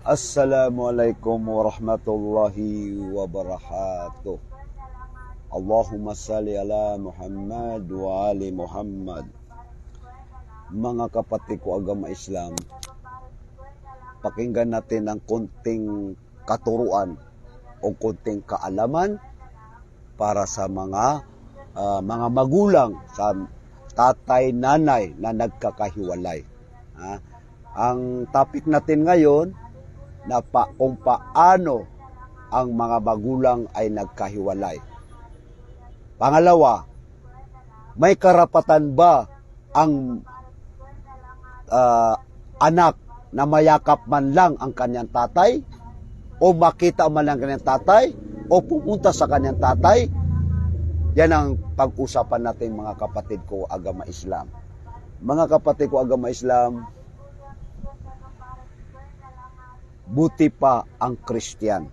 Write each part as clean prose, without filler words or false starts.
Assalamualaikum warahmatullahi wabarakatuh. Allahumma salli ala Muhammad wa ali Muhammad. Mga kapatid ko agama Islam, pakinggan natin ang konting katuruan o konting kaalaman para sa mga magulang, sa tatay, nanay na nagkakahiwalay. Ang topic natin ngayon, kung paano ang mga magulang ay nagkahiwalay. Pangalawa, may karapatan ba ang anak na mayakap man lang ang kanyang tatay, o makita man lang ang kanyang tatay, o pumunta sa kanyang tatay? Yan ang pag-usapan natin, mga kapatid ko agama Islam. Mga kapatid ko agama Islam, buti pa ang Christian.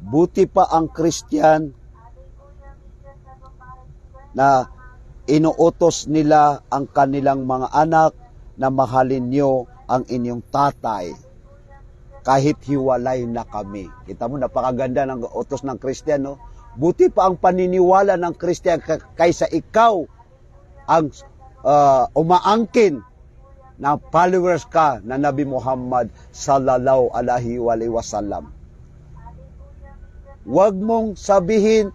Buti pa ang Christian na inuutos nila ang kanilang mga anak na mahalin nyo ang inyong tatay kahit hiwalay na kami. Kita mo, napakaganda ng utos ng Christian, no? Buti pa ang paniniwala ng Christian kaysa ikaw ang umaangkin na followers ka na Nabi Muhammad sallallahu alaihi wasallam. Huwag mong sabihin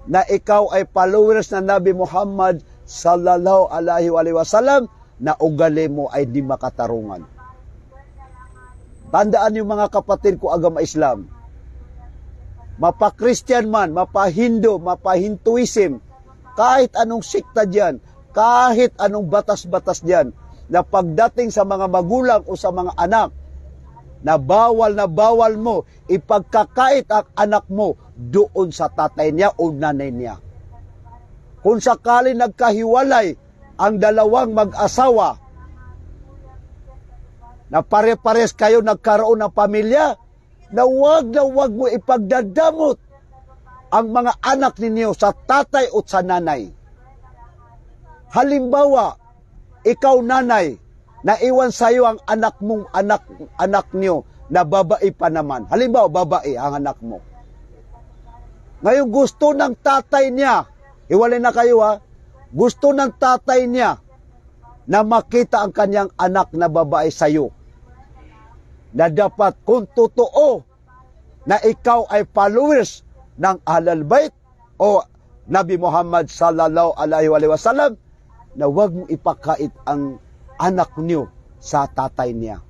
na ikaw ay followers na Nabi Muhammad sallallahu alaihi wasallam na ugali mo ay di makatarungan. Tandaan niyo, mga kapatid ko agama Islam, mapa-Christian man, mapa-Hindu, mapa-Hinduism, kahit anong sikta diyan, kahit anong batas-batas diyan, na pagdating sa mga magulang o sa mga anak, na bawal mo ipagkakait ang anak mo doon sa tatay niya o nanay niya. Kung sakali nagkahiwalay ang dalawang mag-asawa, na pare-pares kayo nagkaroon ng pamilya, na wag mo ipagdadamot ang mga anak ninyo sa tatay o sa nanay. Halimbawa, ikaw nanay, naiwan sa iyo ang anak niyo na babae pa naman. Halimbawa, babae ang anak mo. Ngayon gusto ng tatay niya, hiwalay na kayo gusto ng tatay niya na makita ang kanyang anak na babae sa iyo. Na dapat kung totoo na ikaw ay followers ng Ahlul Bait o Nabi Muhammad sallallahu alaihi wasallam, na huwag mong ipakait ang anak niyo sa tatay niya.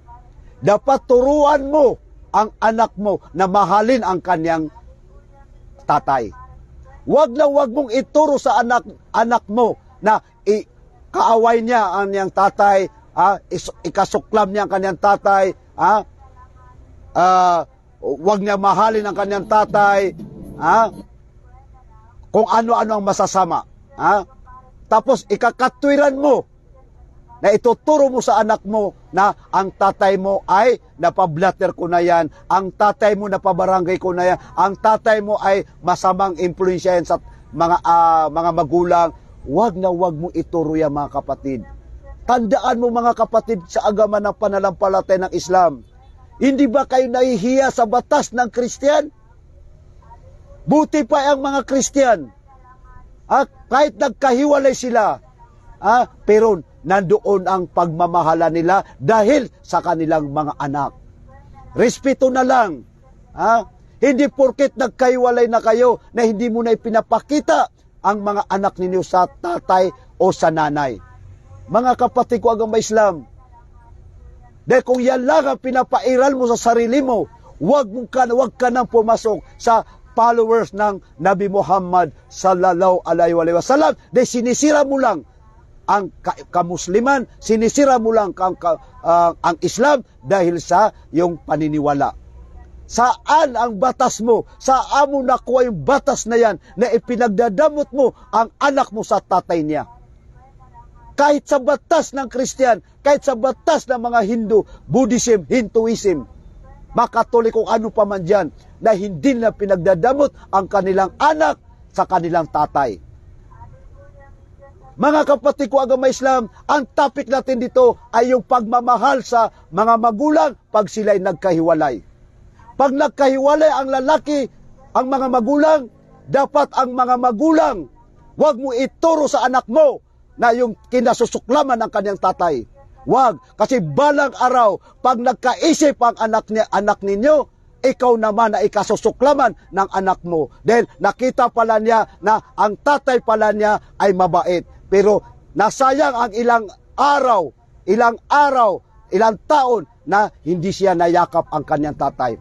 Dapat turuan mo ang anak mo na mahalin ang kanyang tatay. Huwag mong ituro sa anak mo na kaaway niya ang kanyang tatay, ikasuklam niya ang kanyang tatay, huwag niya mahalin ang kanyang tatay, kung ano-ano ang masasama. Tapos ikakatwiran mo na ituturo mo sa anak mo na ang tatay mo ay napablatter ko na yan, ang tatay mo napabarangay ko na yan, ang tatay mo ay masamang impluensya yan sa mga magulang. Huwag mo ituro yan, mga kapatid. Tandaan mo, mga kapatid, sa agama ng pananampalataya ng Islam, hindi ba kayo nahihiya sa batas ng Christian? Buti pa ang mga Christian, kahit nagkahiwalay sila, pero nandoon ang pagmamahala nila dahil sa kanilang mga anak. Respeto na lang. Hindi porket nagkahiwalay na kayo na hindi mo na ipinapakita ang mga anak ninyo sa tatay o sa nanay. Mga kapatid ko agama Islam, dahil kung yan lang ang pinapairal mo sa sarili mo, wag ka nang pumasok sa followers ng Nabi Muhammad sallallahu alaihi wasallam. Dahil sinisira mo lang ang kamusliman, sinisira mo lang ang Islam dahil sa iyong paniniwala. Saan ang batas mo? Saan mo nakuha yung batas na yan na ipinagdadamot mo ang anak mo sa tatay niya? Kahit sa batas ng Christian, kahit sa batas ng mga Hindu, Buddhism, Hinduism, Makatolik kung ano pa man dyan, na hindi na pinagdadamot ang kanilang anak sa kanilang tatay. Mga kapatid ko agama Islam, ang topic natin dito ay yung pagmamahal sa mga magulang pag sila'y nagkahiwalay. Pag nagkahiwalay ang lalaki, ang mga magulang, dapat ang mga magulang, huwag mo ituro sa anak mo na yung kinasusuklaman ng kanyang tatay. Huwag, kasi balang araw, pag nagkaisip ang anak ninyo, ikaw naman na ikasusuklaman ng anak mo. Dahil nakita pala niya na ang tatay pala niya ay mabait. Pero nasayang ang ilang ilang taon na hindi siya nayakap ang kanyang tatay.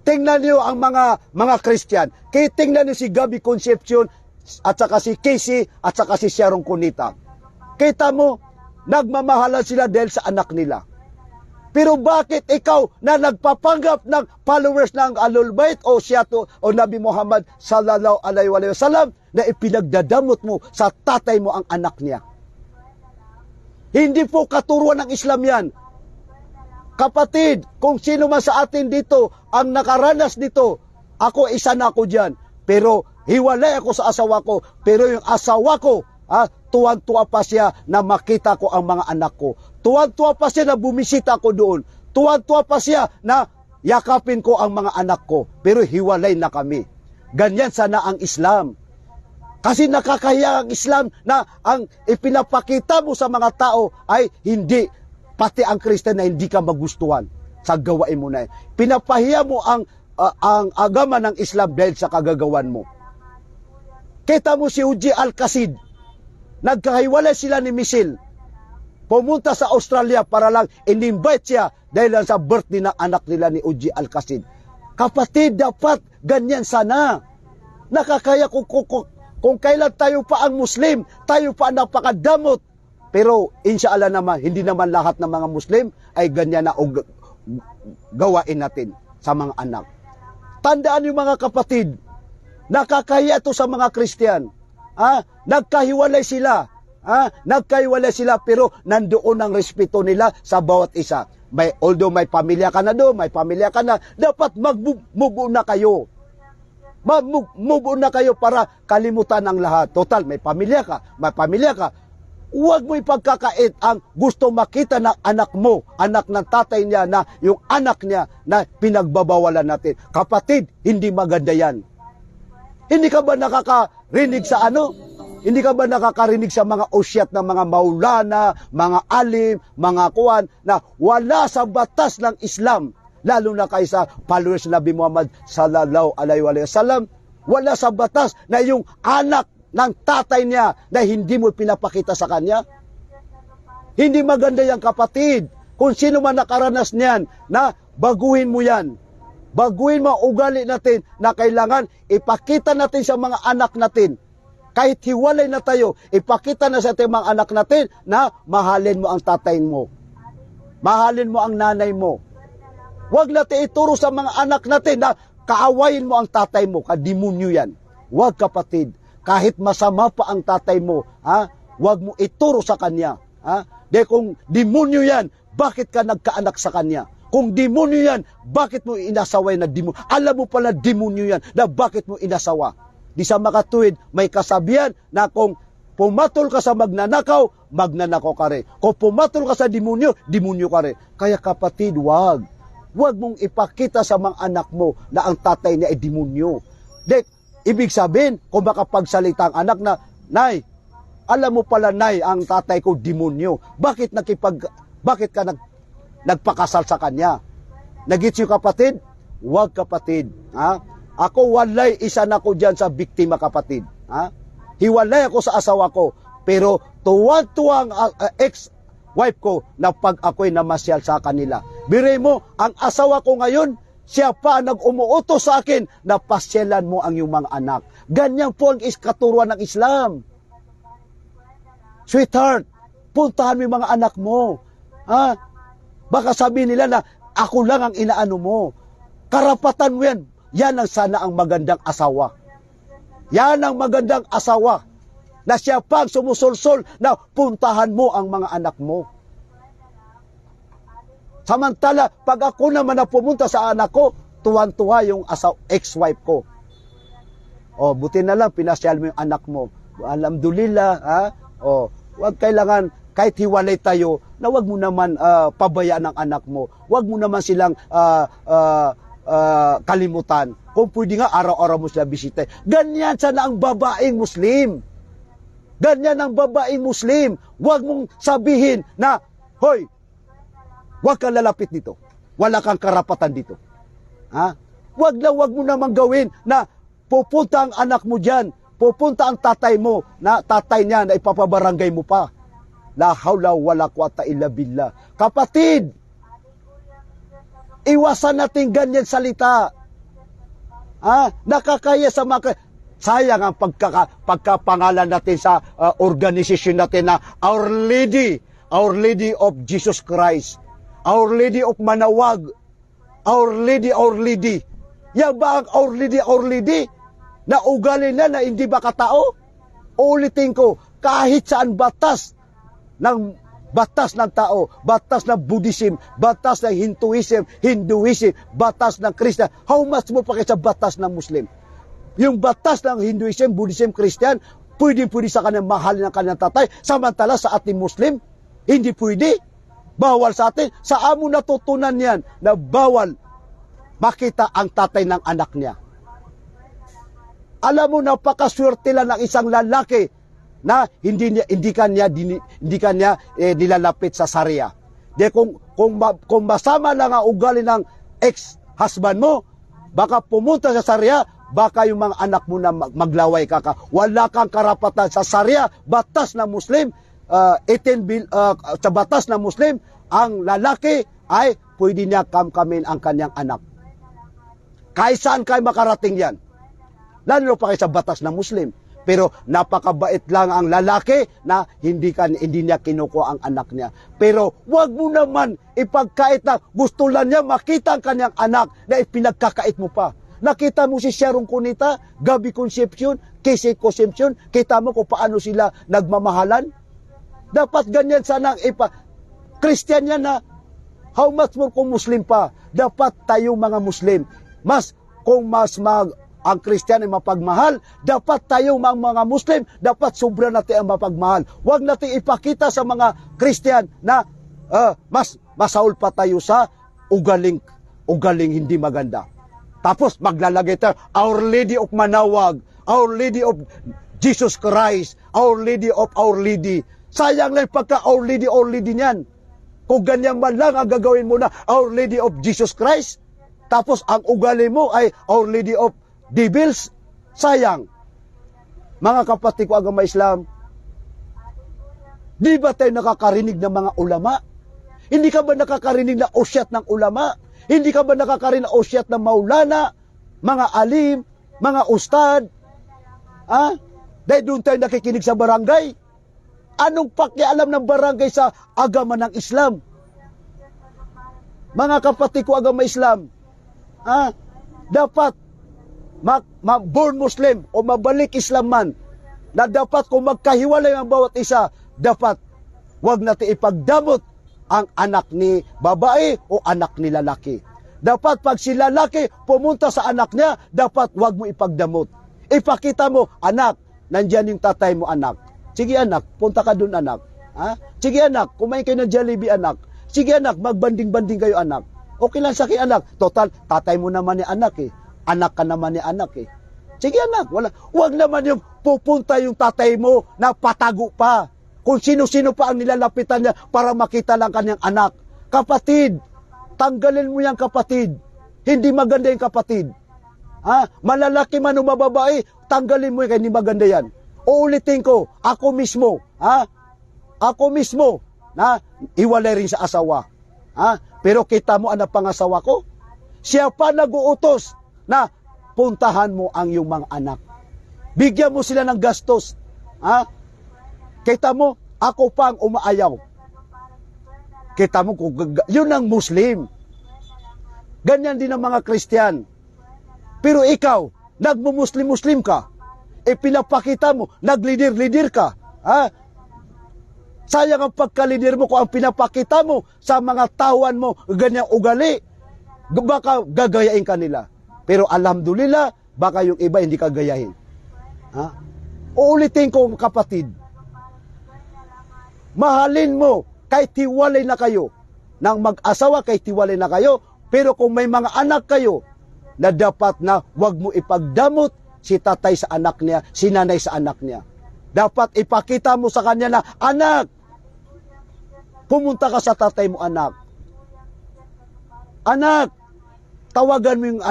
Tingnan niyo ang mga Christian. Tingnan niyo si Gabby Concepcion at saka si Casey at saka si Sharon Cunita. Kita mo, nagmamahalan sila dahil sa anak nila. Pero bakit ikaw na nagpapanggap ng followers ng Ahlul Bait o Nabi Muhammad sallallahu alaihi wasallam na ipinagdadamot mo sa tatay mo ang anak niya? Hindi po katuruan ng Islam yan. Kapatid, kung sino man sa atin dito ang nakaranas nito, ako isa na ako dyan. Pero hiwalay ako sa asawa ko. Pero yung asawa ko, tuwan-tuwa pa siya na makita ko ang mga anak ko. Tuwan-tuwa pa siya na bumisita ko doon. Tuwan-tuwa pa siya na yakapin ko ang mga anak ko. Pero hiwalay na kami. Ganyan sana ang Islam. Kasi nakakahiya ang Islam na ang ipinapakita mo sa mga tao ay hindi, pati ang Kristen na hindi ka magustuhan sa gawain mo na yan. Pinapahiya mo ang agama ng Islam dahil sa kagagawan mo. Kita mo si Uji Al-Qasid. Nagkahiwalay sila ni Michelle. Pumunta sa Australia para lang in-invite siya dahil lang sa birthday ng anak nila ni Uji Al-Qasid. Kapatid, dapat ganyan sana. Nakakaya kung kailan tayo pa ang Muslim, tayo pa ang napakadamot. Pero inshallah naman, hindi naman lahat ng mga Muslim ay ganyan na gawain natin sa mga anak. Tandaan yung mga kapatid, nakakaya ito sa mga Christian. Nagkahiwalay sila. Nagkahiwalay sila pero nandoon ang respeto nila sa bawat isa. Although may pamilya ka na doon, may pamilya ka na, dapat mag-move on na kayo. Mag-move on na kayo para kalimutan ang lahat. Total, may pamilya ka. Huwag mo ipagkakait ang gusto makita ng anak mo, anak ng tatay niya na yung anak niya na pinagbabawalan natin. Kapatid, hindi maganda yan. Hindi ka ba nakakarinig sa Hindi ka ba nakakarinig sa mga usyat ng mga maulana, mga alim, mga kuwan na wala sa batas ng Islam, lalo na kay sa followers Nabi Muhammad sallallahu alaihi wasallam, wala sa batas na yung anak ng tatay niya na hindi mo pinapakita sa kanya? Hindi maganda yan, kapatid. Kung sino man nakaranas niyan, na baguhin mo yan. Baguhin mo ugali natin na kailangan ipakita natin sa mga anak natin. Kahit hiwalay na tayo, ipakita na sa ating mga anak natin na mahalin mo ang tatay mo. Mahalin mo ang nanay mo. Huwag natin ituro sa mga anak natin na kaawayin mo ang tatay mo. Kadimonyo yan. Huwag, kapatid. Kahit masama pa ang tatay mo, huwag mo ituro sa kanya. Dahil kung demonyo yan, bakit ka nagkaanak sa kanya? Kung demonyo yan, bakit mo inasaway na demonyo? Alam mo pala demonyo yan, na bakit mo inasawa? Di sa makatuwid, may kasabihan na kung pumatol ka sa magnanakaw, magnanakaw ka rin. Kung pumatol ka sa demonyo, demonyo ka rin. Kaya kapatid, wag. Wag mong ipakita sa mga anak mo na ang tatay niya ay demonyo. Ibig sabihin, kung makapagsalita ang anak na, Nay, alam mo pala, Nay, ang tatay ko demonyo. Bakit ka nagpakasal sa kanya? Nagits yung kapatid? Wag, kapatid. Ako walay isa na ko dyan sa biktima, kapatid. Hiwalay ako sa asawa ko. Pero tuwag-tuwang ex-wife ko na pag ako'y namasyal sa kanila. Biray mo, ang asawa ko ngayon, siya pa nag-umuutos sa akin na pasyalan mo ang iyong mga anak. Ganyan po ang katuruan ng Islam. Sweetheart, puntahan mo yung mga anak mo. Baka sabihin nila na ako lang ang inaano mo. Karapatan mo yan. Yan ang sana ang magandang asawa. Yan ang magandang asawa. Na siya pang sumusulsol na puntahan mo ang mga anak mo. Samantala, pag ako naman na pumunta sa anak ko, tuwan-tuwa yung ex-wife ko. Buti na lang, pinasyal mo yung anak mo. Alhamdulillah, Oh, wag kailangan kahit hiwalay tayo, na wag mo naman pabayaan ang anak mo. Wag mo naman silang kalimutan. Kung pwede nga, araw-araw mo sila bisita. Ganyan sana ang babaeng Muslim. Ganyan ang babaeng Muslim. Wag mong sabihin na, hoy, wag kang lalapit dito. Wala kang karapatan dito. Ha? Wag mo naman gawin na pupunta ang anak mo dyan, pupunta ang tatay mo, na tatay niya na ipapabarangay mo pa. La hawla wala quwata illa billah. Kapatid, iwasan natin ganyan salita. Nakakaya sa mga... Sayang ang pagkapangalan natin sa organisasyon natin na Our Lady of Jesus Christ, Our Lady of Manawag, Our Lady. Yan ba ang Our Lady? Na ugali na hindi ba katao? Ulitin ko, kahit saan batas ng tao, batas ng Buddhism, batas ng Hinduism, batas ng Christian, how much mo pa kaysa batas ng Muslim? Yung batas ng Hinduism, Buddhism, Christian, pwede sa kanyang mahal ng kanyang tatay, samantala sa ating Muslim, hindi pwede. Bawal sa atin. Sa amo natutunan yan na bawal makita ang tatay ng anak niya. Alam mo, napakaswerte lang ng isang lalaki na hindi kanya nilalapit sa Sharia. Kung masama lang ang ugali ng ex-husband mo, baka pumunta sa Sharia, baka yung mga anak mo na maglaway ka. Wala kang karapatan sa Sharia, batas ng Muslim, sa batas ng Muslim, ang lalaki ay pwede niya kamkamin ang kanyang anak. Kahit saan kayo makarating yan. Lalo pa kayo sa batas ng Muslim. Pero napakabait lang ang lalaki na hindi niya kinukuha ang anak niya. Pero wag mo naman ipagkait na gusto lang niya makita ang kanyang anak na ipinagkakait mo pa. Nakita mo si Sharon Cunita, Gabby Concepcion, Casey Concepcion, kita mo kung paano sila nagmamahalan? Dapat ganyan sana Christian yan na how much more kung Muslim pa. Dapat tayong mga Muslim, kung ang Christian ay mapagmahal, dapat tayong mga Muslim, dapat sobra natin ang mapagmahal. Huwag natin ipakita sa mga Christian na mas masaul pa tayo sa ugaling hindi maganda. Tapos maglalagay tayo, Our Lady of Manawag, Our Lady of Jesus Christ, Our Lady of Our Lady. Sayang lang pagka Our Lady niyan. Kung ganyan man lang ang gagawin mo na Our Lady of Jesus Christ, tapos ang ugali mo ay Our Lady of Devils, sayang. Mga kapatid ko agama Islam, di ba tayo nakakarinig ng mga ulama? Hindi ka ba nakakarinig na usyat ng ulama? Hindi ka ba nakakarinig na usyat ng maulana, mga alim, mga ustad? Dahil doon tayo nakikinig sa barangay. Anong pakialam ng barangay sa agama ng Islam? Mga kapatid ko agama Islam, dapat born Muslim o mabalik Islam man, na dapat kung magkahiwalay ang bawat isa, dapat wag natin ipagdamot ang anak ni babae o anak ni lalaki. Dapat pag si lalaki pumunta sa anak niya, dapat wag mo ipagdamot. Ipakita mo, anak, nandyan yung tatay mo, anak. Sige anak, punta ka dun, anak. Sige anak, kumain kayo ng Jollibee, anak. Sige anak, magbanding-banding kayo, anak. Okay lang sa akin, anak. Total, tatay mo naman ni anak eh. Anak ka naman ni anak eh. Sige anak, wag naman yung pupunta yung tatay mo na patago pa. Kung sino-sino pa ang nilalapitan niya para makita lang kanyang anak. Kapatid, tanggalin mo yan kapatid. Hindi maganda yung kapatid. Malalaki man o mababae, tanggalin mo yan, hindi maganda yan. Uulitin ko, ako mismo, na iwalay rin sa asawa. Pero kita mo ang pangasawa ko, siya pa nag-uutos na puntahan mo ang iyong mga anak. Bigyan mo sila ng gastos. Kita mo, ako pa ang umaayaw. Kita mo, yun ang Muslim. Ganyan din ang mga Christian. Pero ikaw, nagmumuslim-muslim ka. Pinapakita mo, naglidir-lidir ka. Sayang ang pagkalidir mo kung ang pinapakita mo sa mga tawan mo, ganyang ugali. Baka gagayain ka nila. Pero alhamdulillah, baka yung iba hindi ka gayahin. Uulitin ko kapatid, mahalin mo kahit hiwalay na kayo. Nang mag-asawa kahit hiwalay na kayo, pero kung may mga anak kayo, na dapat na wag mo ipagdamot si tatay sa anak niya, si nanay sa anak niya. Dapat ipakita mo sa kanya na, anak, pumunta ka sa tatay mo, anak. Anak, tawagan mo yung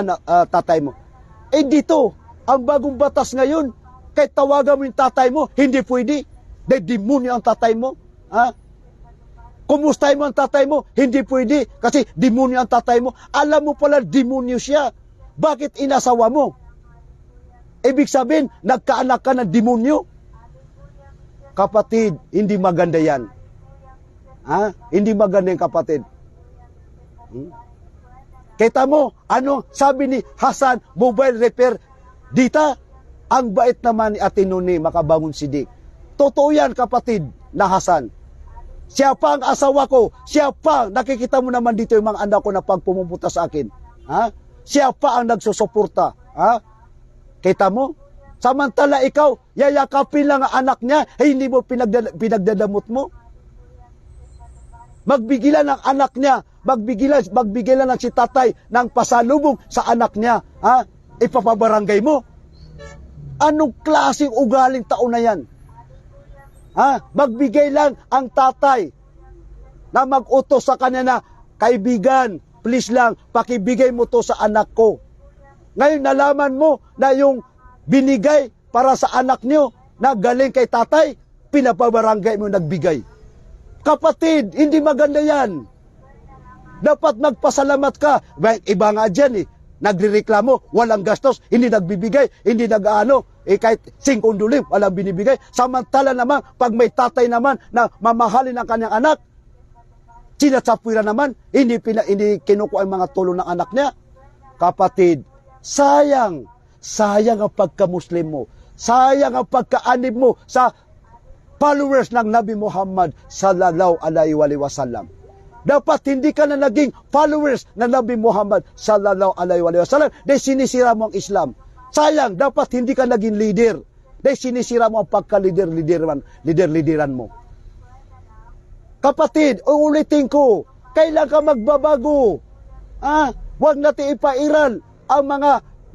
tatay mo. Eh dito, ang bagong batas ngayon, kahit tawagan mo yung tatay mo, hindi pwede. Dahil demonyo ang tatay mo. Ha? Kumustahin mo ang tatay mo, hindi pwede. Kasi demonyo ang tatay mo. Alam mo pala, demonyo siya. Bakit inasawa mo? Ibig sabihin, nagkaanak ka ng demonyo. Kapatid, hindi maganda yan. Ha? Hindi maganda yung kapatid. Kita mo, ano sabi ni Hasan, mobile repair, dita, ang bait naman ni Ate Nuni, Makabangon Sidik. Totoo yan, kapatid, na Hasan. Siya pa ang asawa ko, siya pa, nakikita mo naman dito yung mga anak ko na pag pumupunta sa akin. Ha? Siya pa ang nagsusuporta. Ha? Kita mo? Samantala ikaw, yayakapin lang ang anak niya, hindi mo pinagdadamot mo. Magbigilan ang anak niya, magbigilan lang si tatay ng pasalubong sa anak niya. Ha? Ipapabarangay mo. Anong klaseng ugaling tao na yan? Ha? Magbigay lang ang tatay na mag-utos sa kanya na, kaibigan, please lang, pakibigay mo to sa anak ko. Ngayon nalaman mo na yung binigay para sa anak niyo na galing kay tatay, pinapabarangay mo nagbigay. Kapatid, hindi maganda yan. Dapat magpasalamat ka. Iba nga dyan nagrereklamo, walang gastos, hindi nagbibigay, hindi kahit 5 dolyar, walang binibigay. Samantala naman, pag may tatay naman na mamahalin ang kanyang anak, sinatsapwira naman, hindi kinukuha ang mga tulong ng anak niya. Kapatid, sayang ang pagka-Muslim mo. Sayang ang pagka-anib mo sa followers ng Nabi Muhammad sallallahu alaihi wasallam. Dapat hindi ka na naging followers ng Nabi Muhammad sallallahu alaihi wasallam dahil sinisira mo ang Islam. Sayang, dapat hindi ka naging leader dahil sinisira mo ang pagka-lideran mo. Kapatid, uulitin ko, kailan ka magbabago? Huwag natin ipairal ang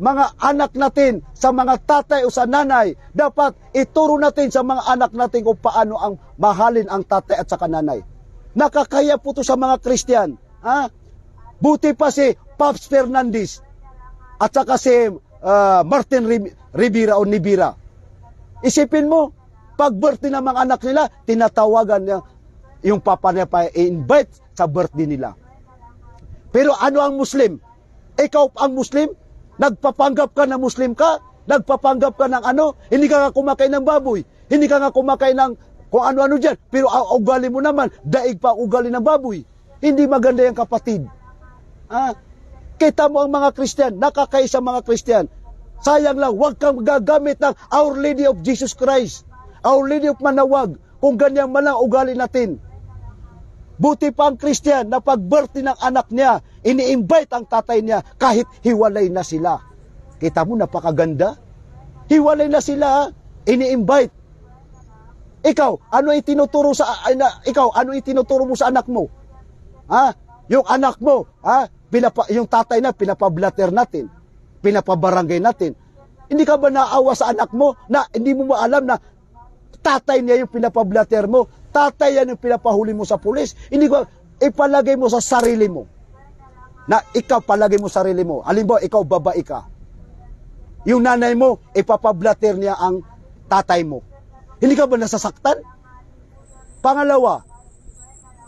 mga anak natin sa mga tatay o sa nanay. Dapat ituro natin sa mga anak natin kung paano ang mahalin ang tatay at saka nanay. Nakakaya po ito sa mga Christian. Buti pa si Pops Fernandez at saka si Martin Rivera o Nibira. Isipin mo, pag birthday ng mga anak nila, tinatawagan niya yung papa niya pa i-invite sa birthday nila. Pero ano ang Muslim? Ikaw ang Muslim? Nagpapanggap ka na Muslim ka? Nagpapanggap ka ng Hindi ka nga kumakain ng baboy. Hindi ka nga kumakain ng kung ano-ano dyan. Pero ang ugali mo naman, daig pa ugali ng baboy. Hindi maganda yung kapatid. Kita mo ang mga Christian, nakakaisa mga Christian. Sayang lang, huwag kang gagamit ng Our Lady of Jesus Christ. Our Lady of Manawag. Kung ganyan man lang ugali natin. Buti pa ang Christian na pag-birthday ng anak niya, ini-invite ang tatay niya kahit hiwalay na sila. Kita mo, napakaganda. Hiwalay na sila, ini-invite. Ikaw, ano itinuturo mo sa anak mo? Yung anak mo, yung tatay na pinapablatter natin, pinapabarangay natin. Hindi ka ba naawa sa anak mo na hindi mo maalam na tatay niya yung pinapablatter mo, tatay yan yung pinapahuli mo sa pulis? Hindi ko, ipalagay mo sa sarili mo. Na ikaw palagay mo sarili mo. Halimbawa, ikaw babae ka. Yung nanay mo, ipapablatter niya ang tatay mo. Hindi ka ba nasasaktan? Pangalawa,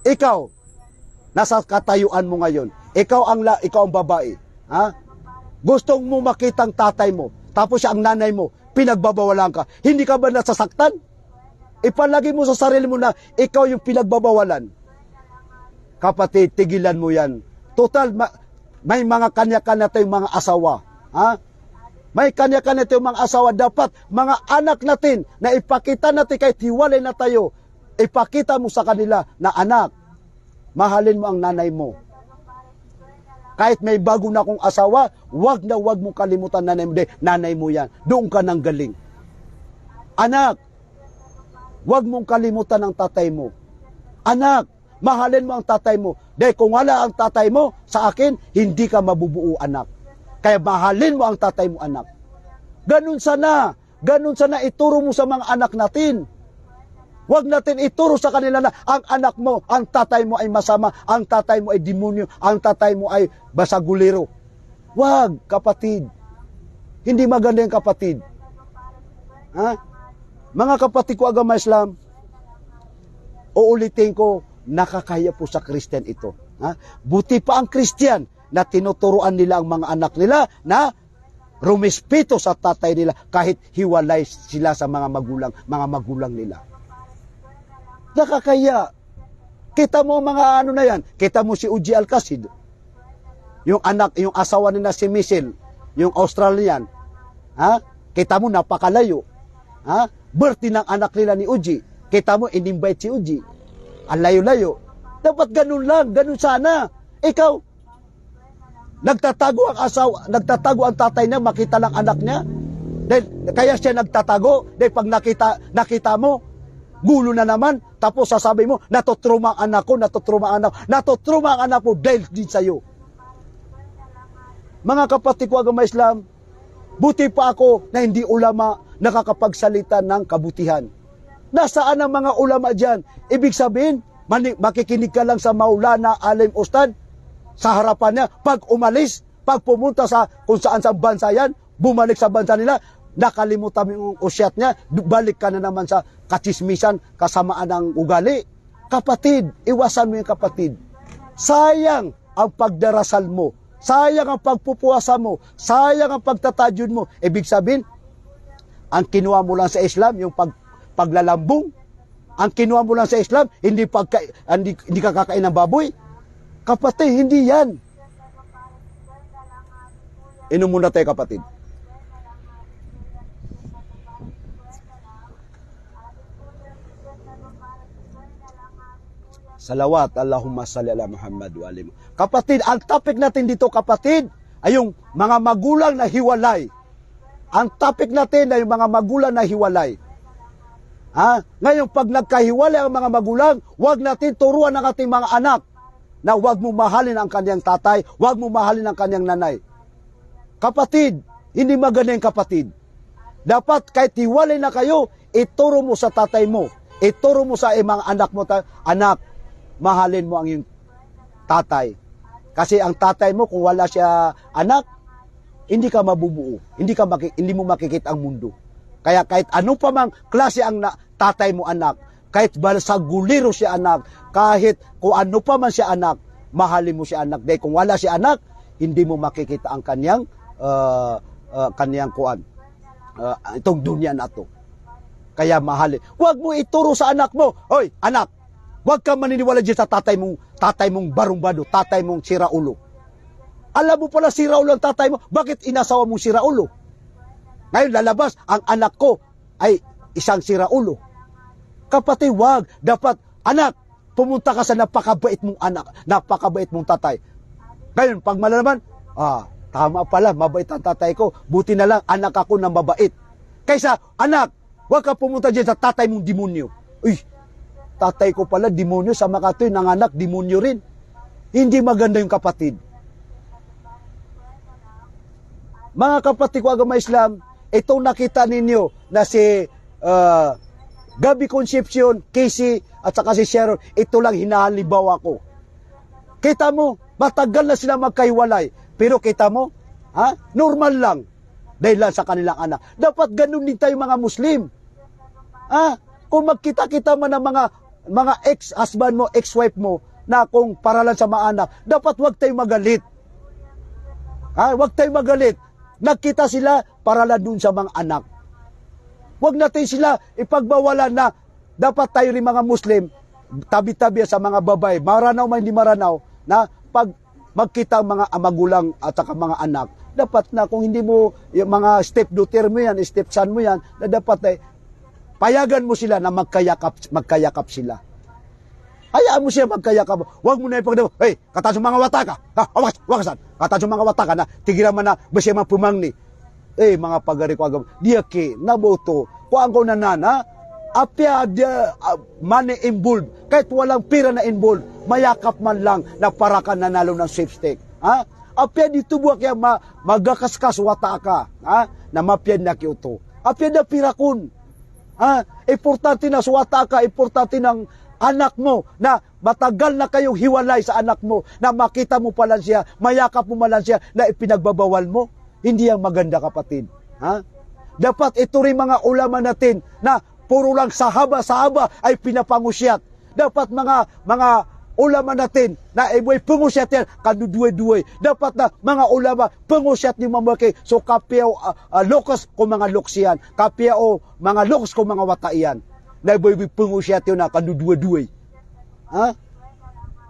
ikaw, nasa katayuan mo ngayon. Ikaw ang babae. Gustong mo makitang tatay mo, tapos siya ang nanay mo, pinagbabawalan ka. Hindi ka ba nasasaktan? Ipalagay mo sa sarili mo na ikaw yung pinagbabawalan. Kapatid, tigilan mo yan. Total, may mga kanya-kanya tayong mga asawa. May kanya-kanya tayong mga asawa. Dapat mga anak natin na ipakita natin kahit hiwalay na tayo, ipakita mo sa kanila na anak, mahalin mo ang nanay mo. Kahit may bago na akong asawa, wag mong kalimutan nanay mo. Nanay mo yan. Doon ka nang galing. Anak, wag mong kalimutan ang tatay mo. Anak, mahalin mo ang tatay mo. Dahil kung wala ang tatay mo sa akin, hindi ka mabubuo, anak. Kaya mahalin mo ang tatay mo, anak. Ganun sana ituro mo sa mga anak natin. Huwag natin ituro sa kanila na ang anak mo, ang tatay mo ay masama, ang tatay mo ay demonyo, ang tatay mo ay basagulero. Huwag, kapatid. Hindi maganda yung kapatid. Ha? Mga kapatid ko agama Islam, uulitin ko, nakakaya po sa Christian ito. Ha? Buti pa ang Christian na tinuturuan nila ang mga anak nila na rumispeto sa tatay nila kahit hiwalay sila sa mga magulang nila. Nakakaya. Kita mo mga ano na yan. Kita mo si Uji Alcacid. Yung asawa nila si Michelle, yung Australian. Ha? Kita mo napakalayo. Ha? Birthday ng anak nila ni Uji. Kita mo in-invite si Uji. Ang layo-layo. Dapat ganun lang, ganun sana. Ikaw, nagtatago ang tatay niya, makita lang anak niya. Dahil, kaya siya nagtatago. Dahil pag nakita mo, gulo na naman. Tapos sasabi mo, natutruma ang anak ko, natutruma ang anak mo dahil din sa'yo. Mga kapatid ko agama Islam, buti pa ako na hindi ulama nakakapagsalita ng kabutihan. Nasaan ang mga ulama dyan? Ibig sabihin, makikinig ka lang sa Maulana Alim Ustad sa harapan niya. Pag umalis, pag pumunta sa kung saan sa bansa yan, bumalik sa bansa nila, nakalimutan mo yung usyat niya, balik ka na naman sa katsismisan, kasamaan ng ugali. Kapatid, iwasan mo yung kapatid. Sayang ang pagdarasal mo. Sayang ang pagpupuwasa mo. Sayang ang pagtatajud mo. Ibig sabihin, ang kinuha mo lang sa Islam, yung paglalambong. Ang kinuha mo lang sa Islam, hindi ka kakain ng baboy. Kapatid, hindi yan. Inom muna tayo, kapatid. Salawat, Allahumma salli ala Muhammad wa alihi. Kapatid, ang topic natin dito, kapatid, ay yung mga magulang na hiwalay. Ang topic natin ay yung mga magulang na hiwalay. Ha? Ngayon, pag nagkahiwalay ang mga magulang, huwag natin turuan ang ating mga anak na huwag mo mahalin ang kanyang tatay, huwag mo mahalin ang kanyang nanay. Kapatid, hindi maganda yung kapatid. Dapat kahit hiwalay na kayo, ituro mo sa tatay mo, ituro mo sa mga anak mo, anak, mahalin mo ang iyong tatay. Kasi ang tatay mo, kung wala siya anak, hindi ka mabubuo. Hindi mo makikita ang mundo. Kaya kahit ano pa mang klase ang tatay mo anak, kahit balsaguliro siya anak, kahit kung ano pa man siya anak, mahalin mo siya anak. Dahil kung wala siya anak, hindi mo makikita ang kanyang itong dunya na to. Kaya mahalin. Huwag mo ituro sa anak mo, hoy, anak, huwag kang maniniwala dyan sa tatay mong barumbado, tatay mong siraulo. Alam mo pala siraulo ang tatay mo, bakit inasawa mong siraulo? Ngayon lalabas, ang anak ko ay isang siraulo. Kapatid, wag. Dapat, anak, pumunta ka sa napakabait mong anak, napakabait mong tatay. Ngayon, pag malalaman, tama pala, mabait ang tatay ko. Buti na lang, anak ako na mabait. Kaysa, anak, wag ka pumunta dyan sa tatay mong demonyo. Uy, tatay ko pala, demonyo, sa makatoy, ng anak, demonyo rin. Hindi maganda yung kapatid. Mga kapatid ko agama Islam, itong nakita ninyo na si Gabby Concepcion, Casey, at saka si Sharon, ito lang hinahalibaw ako. Kita mo, matagal na sila magkahiwalay. Pero kita mo, normal lang. Dahil lang sa kanilang anak. Dapat ganun din tayo mga Muslim. Kung magkita-kita man ng mga ex-husband mo, ex-wife mo, na kung para lang sa mga anak, dapat wag tayo magalit. Wag tayo magalit. Nagkita sila para lang dun sa mga anak. Huwag natin sila ipagbawalan na dapat tayo rin mga Muslim, tabi-tabi sa mga babae, maranaw man hindi maranaw, na pag magkita mga magulang at saka mga anak, dapat na kung hindi mo, yung mga step-daughter mo yan, step-son mo yan, na dapat payagan mo sila na magkayakap sila. Hayaan mo siya magkayakap. Huwag mo na ipagdaw, hey, katas mga wataka. Wakasan. Katas mga wataka na, tigilan man na, basi mga pumangni. Mga pagari ko agam. Diya ki, naboto. Kuhaan ko na nana, apya money involved, kahit walang pira na involved, mayakap man lang na para ka nanalo ng sweepstake. Ha? Apya dito buwak ya magakaskas wata ka, ha? Na mapyan na kiuto. Apya na pirakon. Ha? Importante na suwata ka, importante ng anak mo na matagal na kayong hiwalay sa anak mo, na makita mo pala siya, mayakap mo pala siya, na ipinagbabawal mo. Hindi ang maganda, kapatid. Ha? Dapat ito rin mga ulaman natin na puro lang sahaba ay pinapangusyat. Dapat mga ulaman natin na iboy pangusyat yan, kaduduwe-duwe. Dapat na mga ulama pangusyat ni mamaki. So kapiyaw lokos ko mga loksiyan, kapiyaw mga lokos ko mga wataiyan. Na iboy pangusyat yun na kaduduwe-duwe. Ha?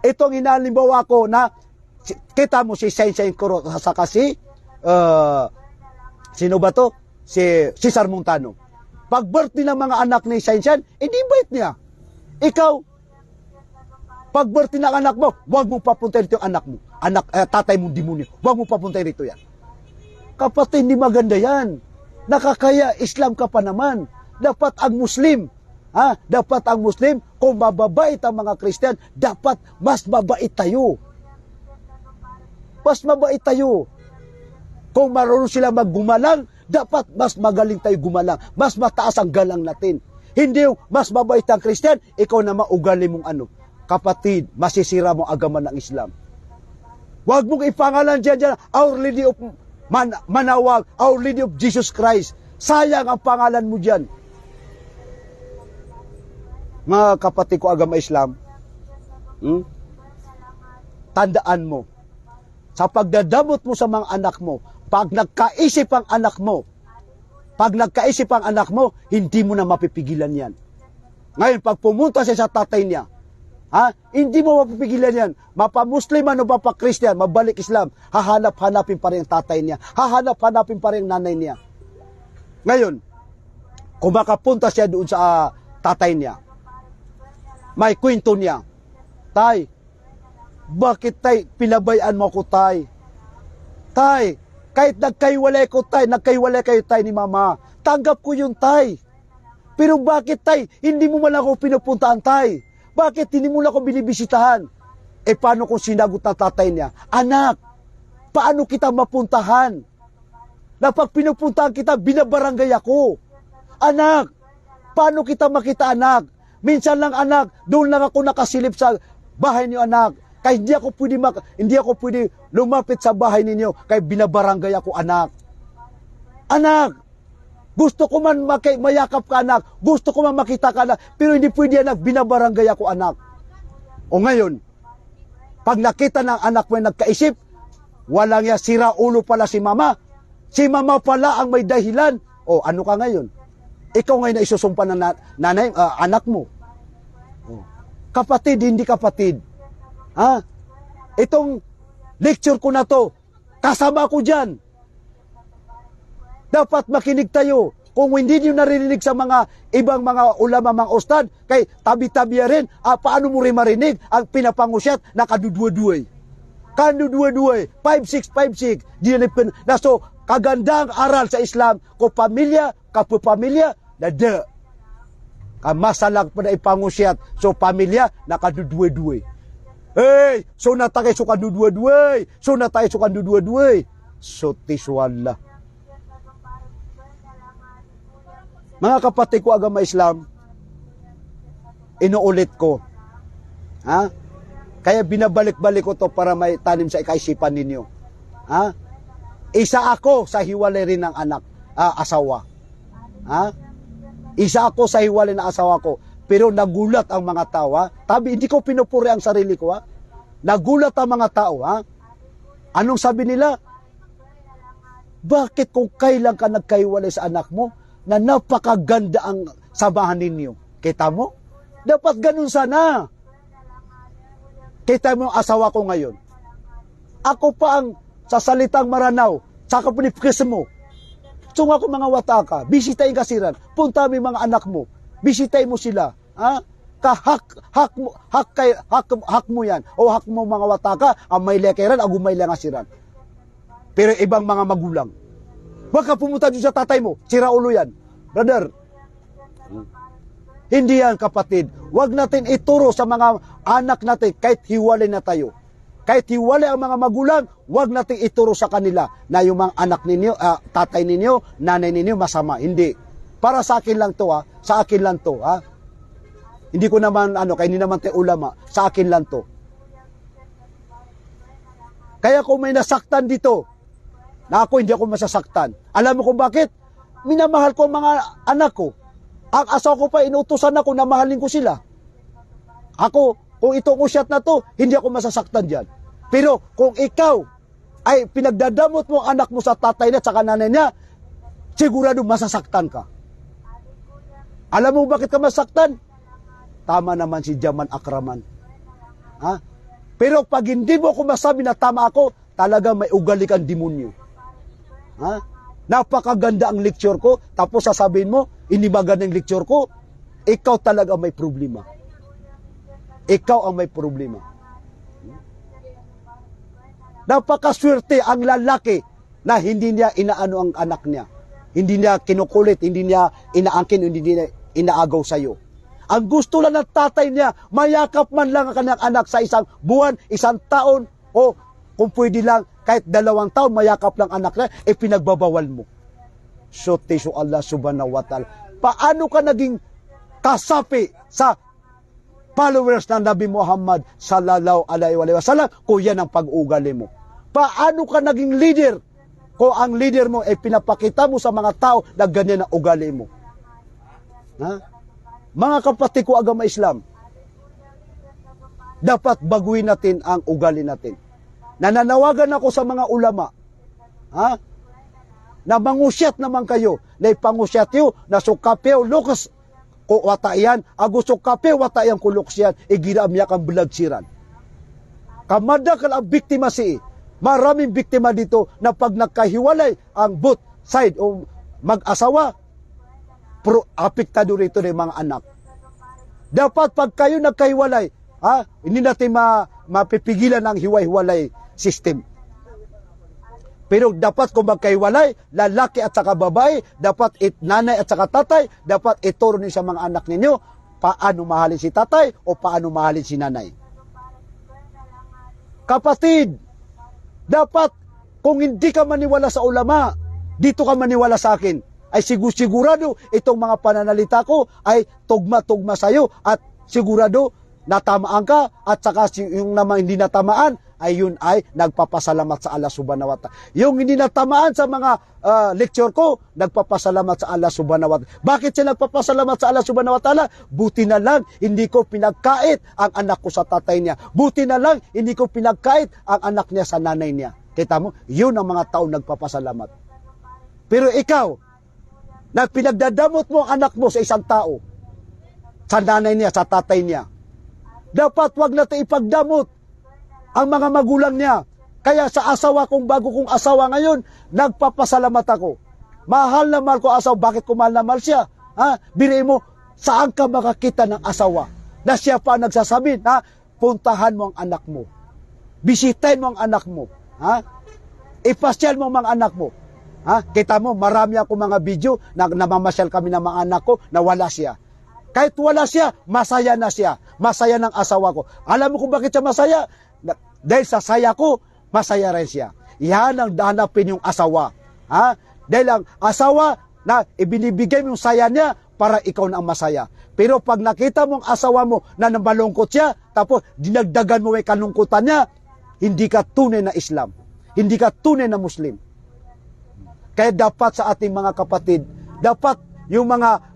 Ito ang inalimbawa ko na kita mo si Saint Kuro sa kasi sino ba to? Si Cesar Montano. Pag birthday ng mga anak ni Saint, i-invite niya. Ikaw, pag birthday ng anak mo, huwag mong papuntahin rito yung anak mo. Tatay mong demonyo. Huwag mong papuntahin rito yan. Kapatid, hindi maganda yan. Nakakaya, Islam ka pa naman. Dapat ang Muslim, dapat ang Muslim, kung mababait ang mga Christian, dapat mas mabait tayo. Mas mabait tayo. Kung marunong sila maggumalang, dapat mas magaling tayo gumalang. Mas mataas ang galang natin. Hindi yung mas mabait ang Christian, ikaw na maugali mong ano. Kapatid, masisira mo agaman ng Islam. Huwag mong ipangalan dyan, Our Lady of Manawag, Our Lady of Jesus Christ. Sayang ang pangalan mo dyan. Mga kapatid ko agama Islam, tandaan mo, sa pagdadamot mo sa mga anak mo, pag nagkaisip ang anak mo, hindi mo na mapipigilan yan. Ngayon, pag pumunta siya sa tatay niya, hindi mo mapipigilan yan. Mapa-Musliman o mapa-Christian, mabalik Islam, hahanap-hanapin pa rin ang tatay niya, hahanap-hanapin pa rin ang nanay niya. Ngayon, kung makapunta siya doon sa tatay niya, may kwento niya, Tay, bakit tay, pinabayaan mo ko tay? Tay, kahit nagkaiwalay ko tay, nagkaiwalay kayo tay ni mama, tanggap ko yun tay. Pero bakit tay, hindi mo man ako pinupuntaan tay? Bakit hindi mo lang ako binibisitahan? Paano kung sinagot na tatay niya? Anak, paano kita mapuntahan? Na pag pinupuntahan kita, binabarangay ako. Anak, paano kita makita anak? Minsan lang anak, doon lang ako nakasilip sa bahay niyo anak. Kaya hindi ako pwede lumapit sa bahay ninyo, kaya binabarangay ako anak. Anak, gusto ko man mayakap ka anak, gusto ko man makita ka anak, pero hindi pwede anak, binabarangay ako anak. O ngayon, pag nakita ng anak mo nagkaisip, walang ya sira ulo pala si mama pala ang may dahilan. O ano ka ngayon? Ikaw ngayon na isusumpa ng nanay, anak mo. O, kapatid, hindi kapatid. Itong lecture ko na to, kasama ko dyan. Dapat makinig tayo. Kung hindi nyo narinig sa mga ibang mga ulama, mga ustad, kay tabi-tabi rin, paano mo rin marinig ang pinapangusyat na kadudwa-duway? Kadudwa-duway, 5-6, 5-6. So, kagandang aral sa Islam, kung pamilya, kapupamilya, nada. Kamasalag pa na ipangusyat. So, pamilya, nakadudwa-duway. Hey, so natay so kadudwa-duway. So natay so kadudwa-duway. So tiswala. Mga kapatid ko agama Islam, inuulit ko. Kaya binabalik-balik ko to para may tanim sa ikaisipan ninyo. Isa ako sa hiwalay rin ng asawa. Isa ako sa hiwalay ng asawa ko. Pero nagulat ang mga tao, Tabi, hindi ko pinupuri ang sarili ko, Nagulat ang mga tao, Anong sabi nila? Bakit kung kailan ka nagkaiwalay sa anak mo, na napakaganda ang samahan ninyo? Kita mo? Dapat ganun sana. Kita mo ang asawa ko ngayon. Ako pa ang sasalitang maranaw, saka pinipkis mo. So nga kung mga wataka, bisitayin kasiran, punta mo mga anak mo, bisitayin mo sila, hak mo yan, o hak mo mga wataka, ang may lekeran, ang may langasiran. Pero ibang mga magulang, wag ka pumunta dyan sa tatay mo, sira ulo yan. Brother, Hindi yan, kapatid. Huwag natin ituro sa mga anak natin kahit hiwalay na tayo. Kahit hiwalay ang mga magulang, huwag natin ituro sa kanila na yung mga anak ninyo, tatay ninyo, nanay ninyo masama. Hindi. Para sa akin lang to, ha. Sa akin lang to, ha. Hindi ko naman, kaya hindi naman tayo ulama. Sa akin lang to. Kaya kung may nasaktan dito, na ako hindi ako masasaktan. Alam mo kung bakit? Minamahal ko ang mga anak ko. Ang asawa ko pa, inutusan ako na mahalin ko sila. Ako, kung itong usyat na to, hindi ako masasaktan dyan. Pero kung ikaw ay pinagdadamot mo ang anak mo sa tatay niya at sa nanay niya, sigurado masasaktan ka. Alam mo bakit ka masaktan? Tama naman si Jaman Akraman. Ha? Pero pag hindi mo ako masabi na tama ako, talaga may ugali kang demonyo. Ha? Napakaganda ang lecture ko, tapos sasabihin mo, hindi maganda ang lecture ko, ikaw talaga may problema. Ikaw ang may problema. Napakaswerte ang lalaki na hindi niya inaano ang anak niya. Hindi niya kinukulit, hindi niya inaangkin, hindi niya inaagaw sa'yo. Ang gusto lang ng tatay niya, mayakap man lang ang kanyang anak sa isang buwan, isang taon, o kung pwede lang, kahit 2 taon, mayakap lang anak niya, pinagbabawal mo. So, teso Allah subhanahu wa ta'ala. Paano ka naging kasapi sa followers ng Nabi Muhammad sallallahu alaihi wa sallam kung yan ang pag-ugali mo? Paano ka naging leader kung ang leader mo ay pinapakita mo sa mga tao na ganyan ang ugali mo? Ha? Mga kapatid ko agama Islam, dapat baguhin natin ang ugali natin. Nananawagan ako sa mga ulama, ha? Na mangusyat naman kayo, na ipangusyat yo, na sukapyo, lukas, ko watayan, agusok kapyo, watayan kuluksyan, iginamyak ang bulagsiran. Kamada ka ang biktima maraming biktima dito na pag nagkahiwalay ang both side o mag-asawa, apektado rito ng mga anak. Dapat pag kayo nagkahiwalay, hindi natin mapipigilan ang hiwa-hiwalay system. Pero dapat kung magkahiwalay, lalaki at saka babae, dapat nanay at saka tatay, dapat ituro niyo sa mga anak ninyo paano mahalin si tatay o paano mahalin si nanay. Kapatid, dapat kung hindi ka maniwala sa ulama, dito ka maniwala sa akin, ay sigurado itong mga pananalita ko ay tugma-tugma sa'yo at sigurado natamaan ka at saka yung naman hindi natamaan ay yun ay nagpapasalamat sa Allah subhanahu wa ta'ala. Yung hindi natamaan sa mga lecture ko, nagpapasalamat sa Allah subhanahu wa ta'ala. Bakit siya nagpapasalamat sa Allah subhanahu wa ta'ala? Buti na lang hindi ko pinagkait ang anak ko sa tatay niya. Buti na lang hindi ko pinagkait ang anak niya sa nanay niya. Kita mo, yun ang mga tao nagpapasalamat. Pero ikaw, na pinagdadamot mo ang anak mo sa isang tao, sa nanay niya, sa tatay niya, dapat wag natin ipagdamot ang mga magulang niya. Kaya sa asawa kong bago kong asawa ngayon, nagpapasalamat ako. Mahal na mahal ko asawa. Bakit ko mahal na mahal siya? Biri mo, saan ka makakita ng asawa na siya pa nagsasabi, puntahan mo ang anak mo. Bisitahin mo ang anak mo. Ipasyal mo ang mga anak mo. Kita mo, marami ako mga video na namamasyal kami ng mga anak ko na wala siya. Kahit wala siya, masaya na siya. Masaya ng asawa ko. Alam mo kung bakit siya masaya? Dahil sa saya ko, masaya rin siya. Yan ang hanapin yung asawa. Dahil ang asawa na ibinibigay mo yung saya niya para ikaw na ang masaya. Pero pag nakita mong asawa mo na nabalungkot siya, tapos dinagdagan mo yung kalungkutan niya, hindi ka tunay na Islam. Hindi ka tunay na Muslim. Kaya dapat sa ating mga kapatid, dapat yung mga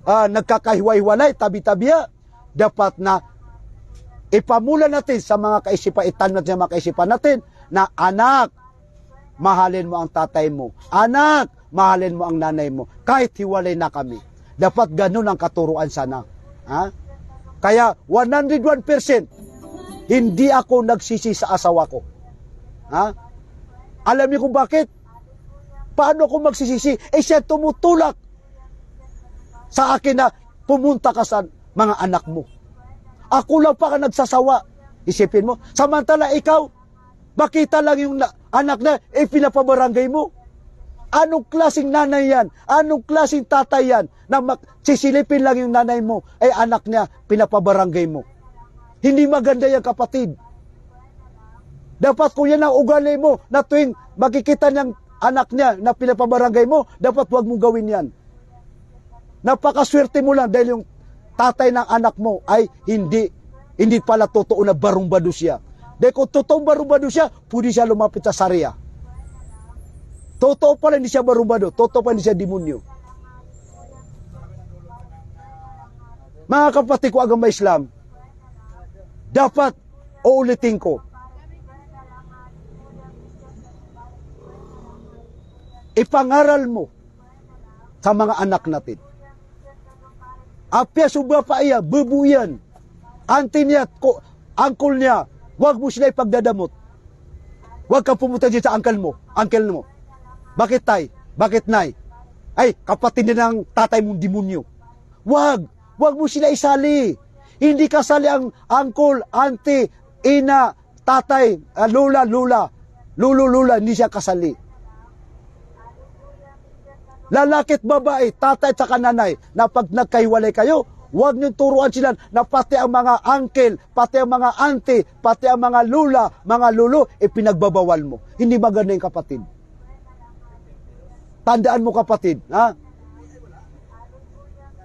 nagkakahiwa-hiwalay, tabi-tabiya, dapat na ipamula natin sa mga kaisipan, itanong natin sa mga kaisipan natin, na anak, mahalin mo ang tatay mo. Anak, mahalin mo ang nanay mo. Kahit hiwalay na kami. Dapat ganun ang katuruan sana. Kaya 101%, hindi ako nagsisi sa asawa ko. Alam niyo kung bakit? Paano ako magsisisi? Siya tumutulak sa akin na pumunta ka sa mga anak mo. Ako lang pa ka nagsasawa. Isipin mo. Samantala ikaw, makita lang yung anak na, pinapabarangay mo. Anong klaseng nanay yan? Anong klaseng tatay yan? Na sisilipin lang yung nanay mo, ay anak niya, pinapabarangay mo. Hindi maganda yan, kapatid. Dapat kung yan ang ugali mo, na tuwing makikita niyang anak niya na pinapabarangay mo, dapat huwag mong gawin yan. Napakaswerte mo lang dahil yung tatay ng anak mo ay hindi pala totoo na barumbado siya. Dahil kung totoong barumbado siya, pwede siya lumapit sa Sharia. Totoo pala hindi siya barumbado, totoo pala hindi siya demonyo. Mga kapatid ko agama Islam, dapat uulitin ko, ipangaral mo sa mga anak natin. Apya suba pa iya, bubuyan, auntie niya, uncle niya, huwag mo sila ipagdadamot. Huwag ka pumunta dyan sa uncle mo. Bakit tay? Bakit nay? Ay, kapatid na ng tatay mong demonyo. Huwag mo sila isali. Hindi kasali ang uncle, auntie, ina, tatay, lola, hindi siya kasali. Lalaki at babae, tatay at saka nanay, na pag nagkahiwalay kayo, huwag niyong turuan sila na pati ang mga uncle, pati ang mga auntie, pati ang mga lula, mga lolo, ipinagbabawal mo. Hindi maganda yung kapatid. Tandaan mo kapatid, ha?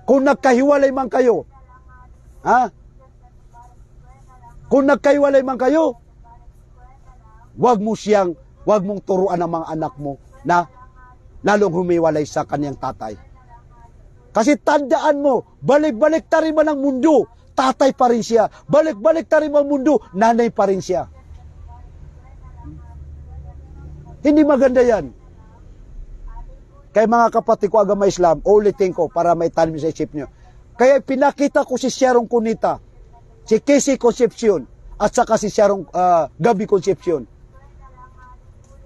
Kung nagkahiwalay man kayo, ha? Kung nagkahiwalay man kayo, huwag mong turuan ang mga anak mo na lalong humiwalay sa kanyang tatay. Kasi tandaan mo, balik-balik ta rin man ang mundo, tatay pa rin siya. Balik-balik ta rin man ang mundo, nanay pa rin siya. Hindi maganda yan. Kaya mga kapatid ko agama Islam, ulitin ko para may tanim sa isip nyo. Kaya pinakita ko si Sharon Cunita, si Casey Concepcion, at saka si Sharon Gabi Concepcion.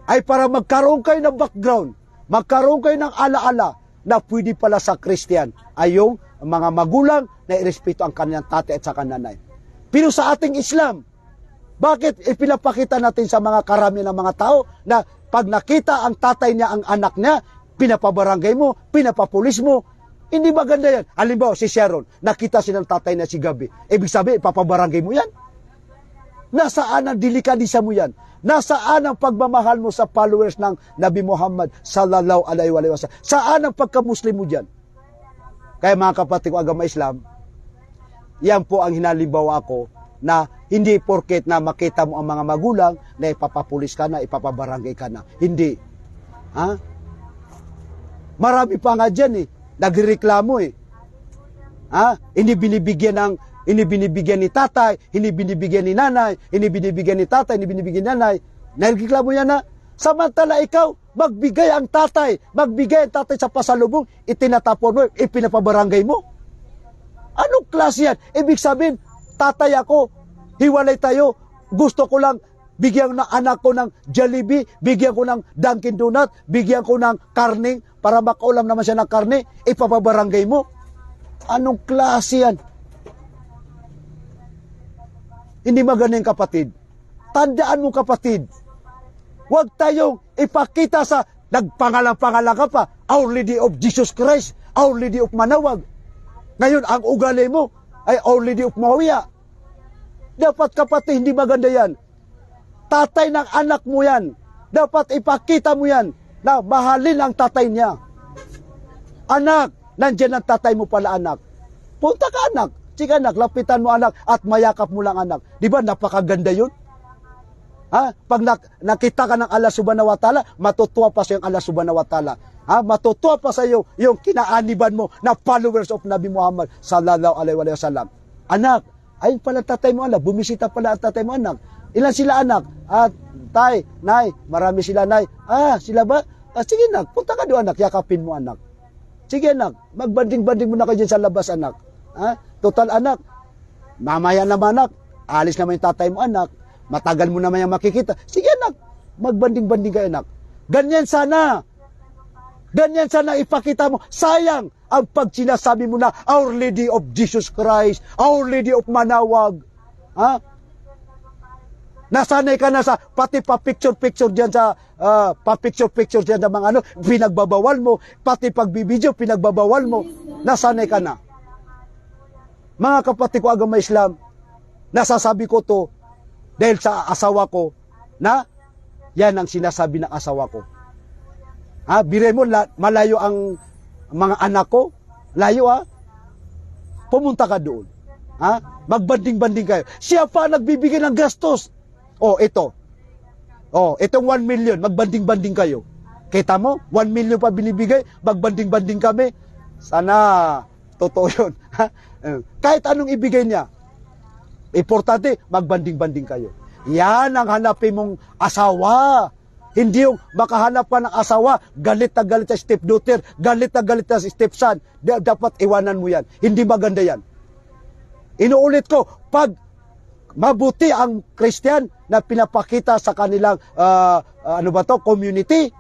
Ay para magkaroon kayo ng background, magkaroon kayo ng alaala na pwede pala sa Christian ay yung mga magulang na irespeto ang kanyang tatay at saka nanay. Pero sa ating Islam, bakit ipinapakita natin sa mga karamihan ng mga tao na pag nakita ang tatay niya ang anak niya, pinapabarangay mo, pinapapulis mo? Hindi maganda yan. Halimbawa, si Sharon, nakita silang tatay na si Gabi. Ibig sabihin, papabarangay mo yan? Nasaan ang delikadisa mo yan? Nasaan ang pagmamahal mo sa followers ng Nabi Muhammad sallallahu alaihi wasallam? Saan ang pagka-Muslim mo dyan? Kaya mga kapatid ko agama Islam, yan po ang hinalimbawa ko na hindi porket na makita mo ang mga magulang na ipapapulis ka na, ipapabarangay ka na. Hindi. Ha? Marami pa nga dyan eh. Nagreklamo eh. Ha? Hindi binibigyan ni tatay, hindi binibigyan ni nanay, hindi binibigyan ni tatay, hindi binibigyan ni nanay. Nagreklamo yan na. Samantala ikaw, magbigay ang tatay sa pasalubong, itinatapon mo, ipinapabarangay mo. Anong klase yan? Ibig sabihin, tatay ako, hiwalay tayo, gusto ko lang bigyan ng anak ko ng Jollibee, bigyan ko ng Dunkin Donut, bigyan ko ng karning, para makaulam naman siya ng karne, ipapabarangay mo. Anong klase yan? Hindi maganda yung kapatid. Tandaan mo kapatid, huwag tayong ipakita sa nagpangalang-pangalang ka pa, Our Lady of Jesus Christ, Our Lady of Manawag. Ngayon, ang ugali mo ay Our Lady of Mawiya. Dapat kapatid, hindi maganda yan. Tatay ng anak mo yan. Dapat ipakita mo yan na mahalin ang tatay niya. Anak, nandiyan ang tatay mo pala anak. Punta ka anak. Sige anak, lapitan mo anak at mayakap mo lang anak. Di ba napakaganda yun? Ha? Pag nakita ka ng Allah subhanahu wa ta'ala, matutuwa pa sa iyo ang Allah subhanahu wa ta'ala. Ha? Matutuwa pa sa iyo yung kinaaniban mo na followers of Nabi Muhammad sallallahu alaihi wasallam. Anak, ayun pala tatay mo anak. Bumisita pala ang tatay mo anak. Ilan sila anak? Tay, nay, marami sila nay. Sila ba? Sige anak, punta ka doon anak, yakapin mo anak. Sige anak, magbanding-banding mo na kayo dyan sa labas anak. Total anak, mamaya naman anak, alis naman yung tatay mo anak, matagal mo naman yung makikita. Sige anak, magbanding-banding kayo anak. Ganyan sana ipakita mo. Sayang ang pag sinasabi mo na Our Lady of Jesus Christ, Our Lady of Manawag. Nasanay ka na sa pati pa-picture-picture diyan sa pa-picture-picture diyan sa mga ano, pinagbabawal mo, pati pagbibideo pinagbabawal mo. Nasanay ka na. Mga kapatid ko agama Islam, nasasabi ko to dahil sa asawa ko na yan ang sinasabi ng asawa ko. Biray mo, malayo ang mga anak ko, layo pumunta ka doon. Magbanding-banding kayo. Siya pa nagbibigay ng gastos. Ito. Itong 1 million, magbanding-banding kayo. Kita mo, 1 million pa binibigay, magbanding-banding kami. Sana, totoo yun. Kahit anong ibigay niya, importante, magbanding-banding kayo. Yan ang hanapin mong asawa. Hindi yung makahanap pa ng asawa, galit na galit sa stepdaughter, galit na galit sa stepson. Dapat iwanan mo yan. Hindi maganda yan. Inuulit ko, pag mabuti ang Christian na pinapakita sa kanilang community,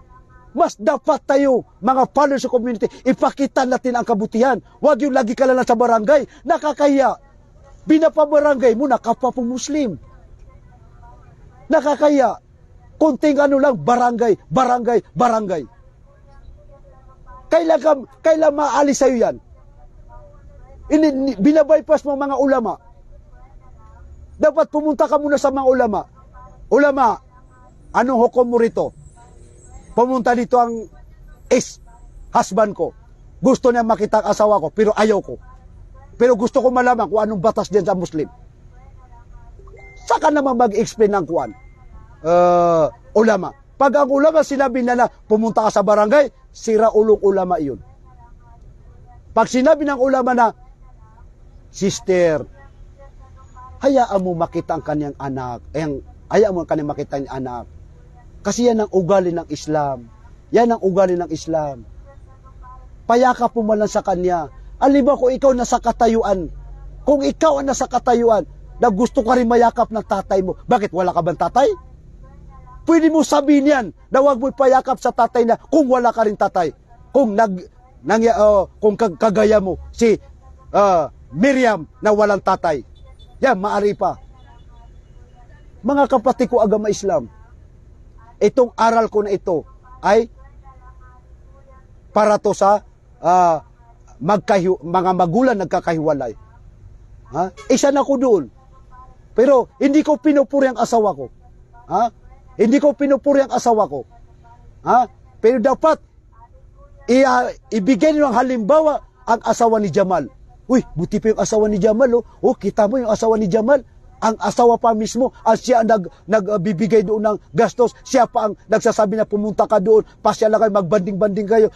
mas dapat tayo, mga followers sa community, ipakita natin ang kabutihan. Huwag yung lagi ka lang sa barangay, nakakaya. Binapabarangay mo na kapwa po Muslim. Nakakaya. Kunting ano lang, barangay. Kailan maalis sa'yo yan? Binabypass mo mga ulama. Dapat pumunta ka muna sa mga ulama. Ulama, anong hukom mo rito? Pumunta dito ang ex-husband ko. Gusto niya makita ang asawa ko, pero ayaw ko. Pero gusto ko malaman kung anong batas din sa Muslim. Saka naman mag-explain ng kuwan. Ulama. Pag ang ulama sinabi na pumunta ka sa barangay, sira ulong ulama iyon. Pag sinabi ng ulama na, sister, hayaan mo makita ang kanyang anak. Hayaan mo ang kanyang makita ang anak. Kasi yan ang ugali ng Islam. Yan ang ugali ng Islam. Payakap mo man lang sa kanya. Alin ba kung ikaw nasa katayuan? Kung ikaw ang nasa katayuan, na gusto ka rin mayakap ng tatay mo, bakit wala ka bang tatay? Pwede mo sabihin yan na huwag mo payakap sa tatay na kung wala ka rin tatay. Kung kung kagaya mo si Miriam na walang tatay. Yan, maari pa. Mga kapatid ko agama Islam, itong aral ko na ito ay para to sa mga magulang nagkakahiwalay. Isa na ko doon. Pero hindi ko pinupuri ang asawa ko. Hindi ko pinupuri ang asawa ko. Pero dapat ibigay niyo ang halimbawa ang asawa ni Jamal. Uy, buti pa yung asawa ni Jamal. Kita mo yung asawa ni Jamal. Ang asawa pa mismo, siya ang nagbibigay doon ng gastos. Siya pa ang nagsasabi na pumunta ka doon. Pasya lang kayo, magbanding-banding kayo.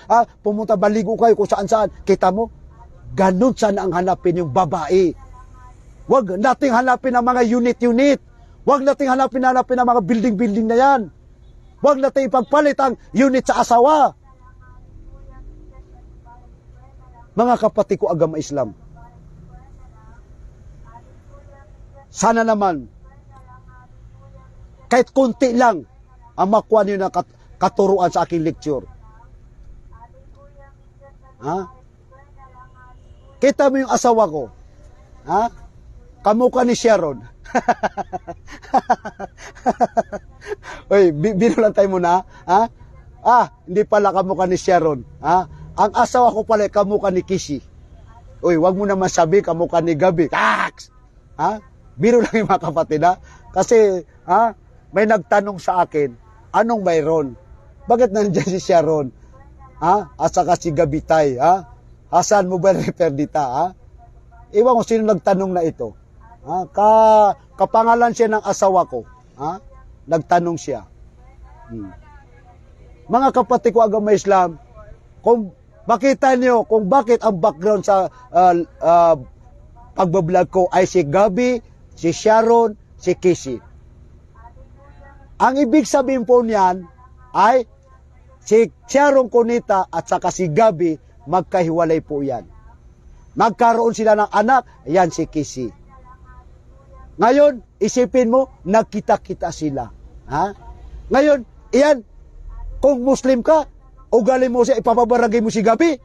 Pumunta, baligo kayo kung saan-saan. Kita mo? Ganun sana ang hanapin yung babae. Huwag nating hanapin ang mga unit-unit. Huwag nating hanapin ang mga building-building na yan. Huwag nating ipagpalit ang unit sa asawa. Mga kapatid ko agama Islam, sana naman, kahit konti lang ang makuha niyo na katuruan sa aking lecture. Kita mo yung asawa ko. Kamukha ni Sharon. Uy, biro lang tayo muna. Hindi pala kamukha ni Sharon. Ang asawa ko pala kamukha ni Kisi. Uy, wag mo naman sabi kamukha ni Gabi. Taks! Biro lang yung mga kapatid, Kasi, may nagtanong sa akin, anong mayroon? Bakit nandiyan si Sharon? At saka si Gabitay, Asan mo ba refer dita, Iwan ko sino nagtanong na ito. Kapangalan siya ng asawa ko. Nagtanong siya. Mga kapatid ko agama Islam, kung makita niyo kung bakit ang background sa pagbablog ko ay si Gabi, si Sharon, si Kisi. Ang ibig sabihin po niyan ay si Sharon Cunita at saka si Gabi magkahiwalay po yan. Magkaroon sila ng anak, yan si Kisi. Ngayon, isipin mo, nagkita-kita sila. Ngayon, iyan, kung Muslim ka, ugali mo siya, ipapabarangay mo si Gabi.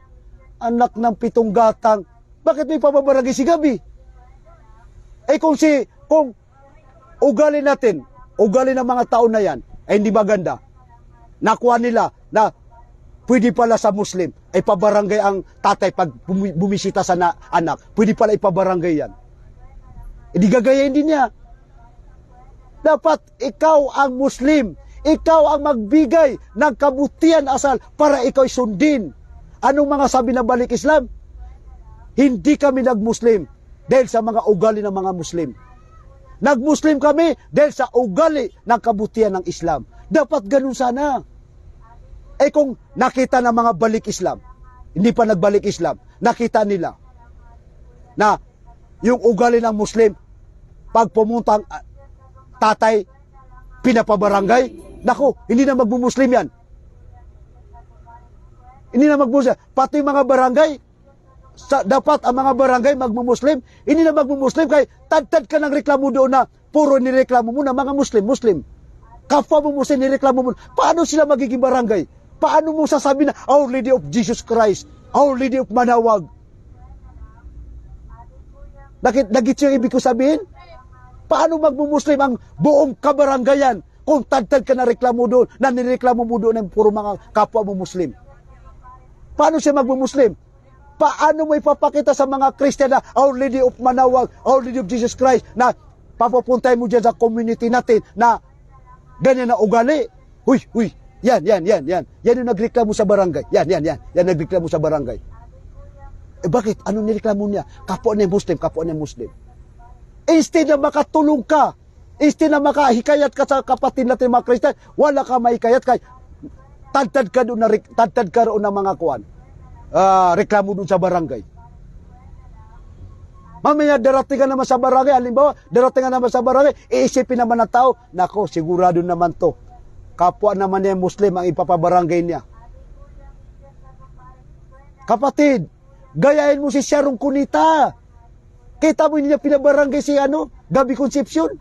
Anak ng 7 gatang, bakit may ipapabarangay si Gabi? Kung ugali natin, ugali ng mga tao na yan ay hindi maganda. Nakuha nila na pwede pala sa Muslim ay pabarangay ang tatay pag bumisita sa anak. Pwede pala ipabarangay yan. Hindi gagayain din niya. Dapat ikaw ang Muslim. Ikaw ang magbigay ng kabutihan asal para ikaw sundin. Anong mga sabi ng balik Islam? Hindi kami nag-Muslim dahil sa mga ugali ng mga Muslim. Nag-Muslim kami dahil sa ugali ng kabutihan ng Islam. Dapat ganun sana. Eh kung nakita ng mga balik Islam, hindi pa nagbalik Islam, nakita nila na yung ugali ng Muslim, pag pumunta ang tatay, pinapabarangay, naku, hindi na magmumuslim yan. Hindi na magmumuslim. Pati mga barangay, dapat ang mga barangay magmumuslim, hindi na magmumuslim kay tad-tad ka ng reklamo doon na puro nireklamo mo na mga Muslim. Kapwa mo Muslim, nireklamo mo. Paano sila magiging barangay? Paano mo sasabi na Our Lady of Jesus Christ, Our Lady of Manawag? Nagit yung ibig ko sabihin? Paano magmumuslim ang buong kabarangayan kung tad-tad ka na reklamo doon, na nireklamo mo doon ng puro mga kapwa mo Muslim? Paano siya magmumuslim? Paano mo ipapakita sa mga Christian na Our Lady of Manawag, Our Lady of Jesus Christ, na papapuntay mo dyan sa community natin na ganyan na ugali? Huy, yan. Yan yung nagreklamo sa barangay. Yan nagreklamo sa barangay. Eh bakit? Ano nireklamo niya? Kapwa niya Muslim. Instead na makatulong ka, instead na makahikayat ka sa kapatid natin mga Christian, wala ka mahikayat kay tad-tad ka roon ng mga kuwan. Reklamo dun sa barangay. Mamaya darating ka naman sa barangay, halimbawa, darating ka naman sa barangay, iisipin naman ng tao, nako, sigurado naman to. Kapwa naman niya Muslim ang ipapabarangay niya. Kapatid, gayahin mo si Sharon Cunita. Kita mo niya pinabarangay si Gabi Concepcion.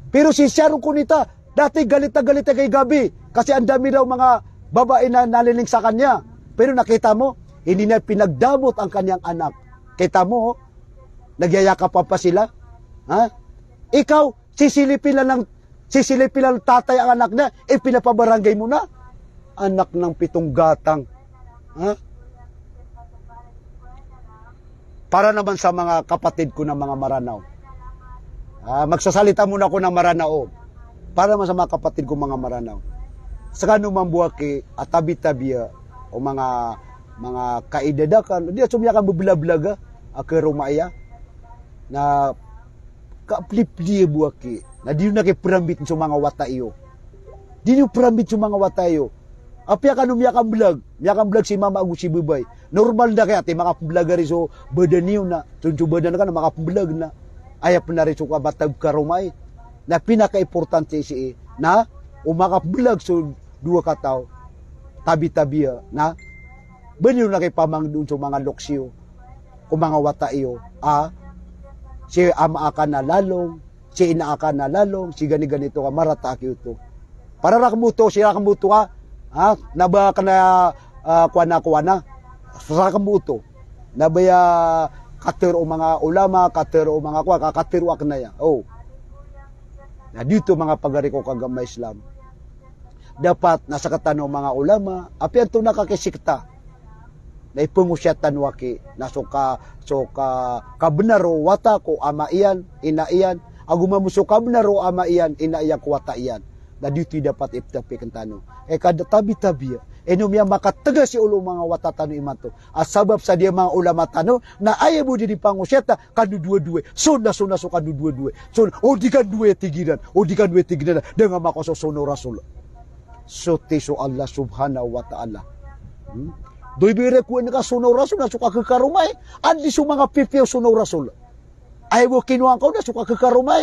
Pero si Sharon Cunita, dati galit na kay Gabi kasi ang dami daw mga babae na naliling sa kanya. Pero nakita mo, hindi na pinagdamot ang kanyang anak. Kita mo, nagyayakap pa sila. Ha? Ikaw, sisilipin lang tatay ang anak na, pinapabarangay mo na. Anak ng 7 gatang. Ha? Para naman sa mga kapatid ko ng mga Maranao. Magsasalita muna ako ng Maranao. Para naman sa mga kapatid ko mga Maranao. Sa kanumang buwaki at tabi-tabi o mga kaidadakan, di sumiyakan bubila-bilaga ke rumaya na kaplipli buwaki na di na kiprambit sa mga watayo. Di nyo prambit sa mga watayo. Apya ka miyakan vlog si Mama Agus si Bubay. Normal na kaya ti mga vlogger so badan niyo na tuntu badan ka na mga vlog na ayap na rin so kabatag karumay na pinaka-importante si na umaka-vlog so 2 kataw tabi-tabi na banyo na kay pamang doon sa mga loksyo o mga watayo si ama ka na lalong si ina ka na lalong si ganito ka marataki ito para rakamuto ka naba ka na kuwana sakamuto nabaya kater o mga ulama kater o mga kakatero ak na ya na dito mga pagari ko kagama Islam dapat nasa katano mga ulama apian to nakakisikta na ipungusyatan waki na soka kabnaro wata ko ama iyan ina iyan agumamuso kabnaro ama iyan ina iyan ko wata iyan na dito dapat iptapi kantano kada tabi-tabi miya makataga si ulo mga watatano iman to asabab sa dia mga ulama tano na ayaw mo din pangusyata kanu dua-dua so kanu dua-dua so di kan dua tigiran dengan makoso sono rasul so tiso Allah subhanahu wa ta'ala doy bire ko nga sono rasul na suka ke karumay andi su mga pipiw sono rasul ayaw mo kinuang ko na suka ke karumay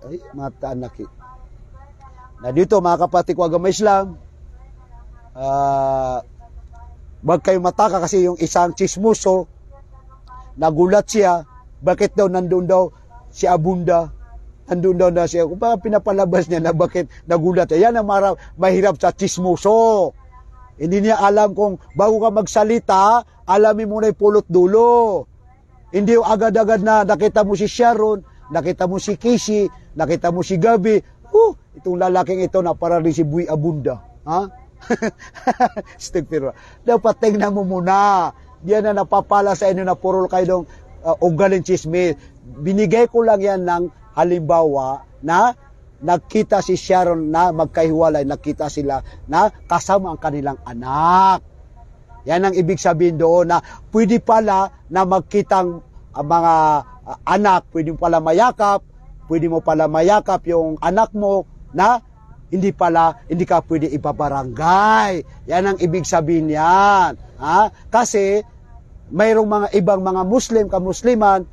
ay mata anaki na dito mga kapatid ko agama Islam wag kayo mataka kasi yung isang chismoso nagulat siya bakit daw nandun daw si Abunda nandun daw na siya kung baka pinapalabas niya na bakit nagulat yan ang mahirap sa chismoso hindi niya alam kung bago ka magsalita alamin mo na yung pulot dulo hindi yung agad-agad na nakita mo si Sharon nakita mo si Casey, nakita mo si Gabi, itong lalaking ito na para rin si Buy Abunda. Ha? Stupid. Dapat tingnan mo muna. Diyan na napapala sa inyo na puro kayo ng ugaling chismis. Binigay ko lang yan ng halimbawa na nagkita si Sharon na magkahiwalay, nagkita sila na kasama ang kanilang anak. Yan ang ibig sabihin doon na pwede pala na magkitang mga anak, pwede mo pala mayakap, pwede mo pala mayakap yung anak mo na hindi ka pwede ipabarangay. Yan ang ibig sabihin yan. Ha? Kasi mayroong mga ibang mga Muslim, kamusliman,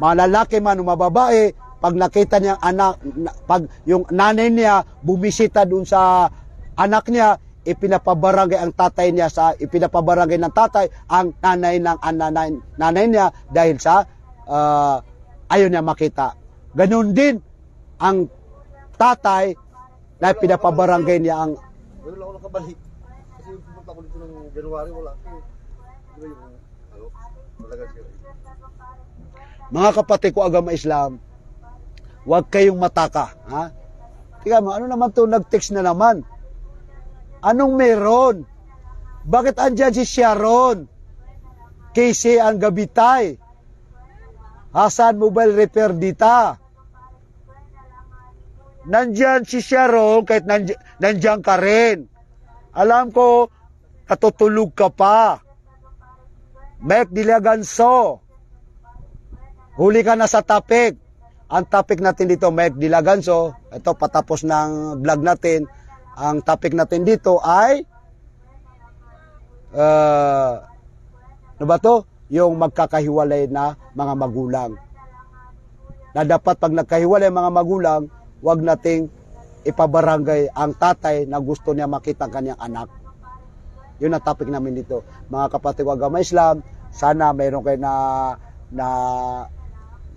mga lalaki man o mababae, pag nakita niya anak, pag yung nanay niya bumisita dun sa anak niya, ipinapabarangay ang tatay niya ipinapabarangay ng tatay ang nanay ng nanay niya dahil sa ayaw niya makita. Ganun din ang tatay na pinapabarangay niya ang wala ako nakabalik. Kasi pumunta ko dito ng January, wala. Di ba yung talaga siya. Mga kapatid ko agama Islam, huwag kayong mataka. Ha? Tika mo, ano naman to nag-text na naman? Anong meron? Bakit andyan si Sharon? Casey ang Gabitay? Hasan Mobile Repair Dita? Nandyan si Sharon kahit nandyan ka rin. Alam ko, katutulog ka pa. Mek Dilaganso. Huli ka na sa topic. Ang topic natin dito, Mek Dilaganso. Ito, patapos ng vlog natin. Ang topic natin dito ay ano ba to? Yung magkakahiwalay na mga magulang. Na dapat pag nagkahiwalay mga magulang, wag nating ipabarangay ang tatay na gusto niya makita ang kanyang anak. Yun ang topic namin dito. Mga kapatid ko agama Islam, sana mayroon kayo na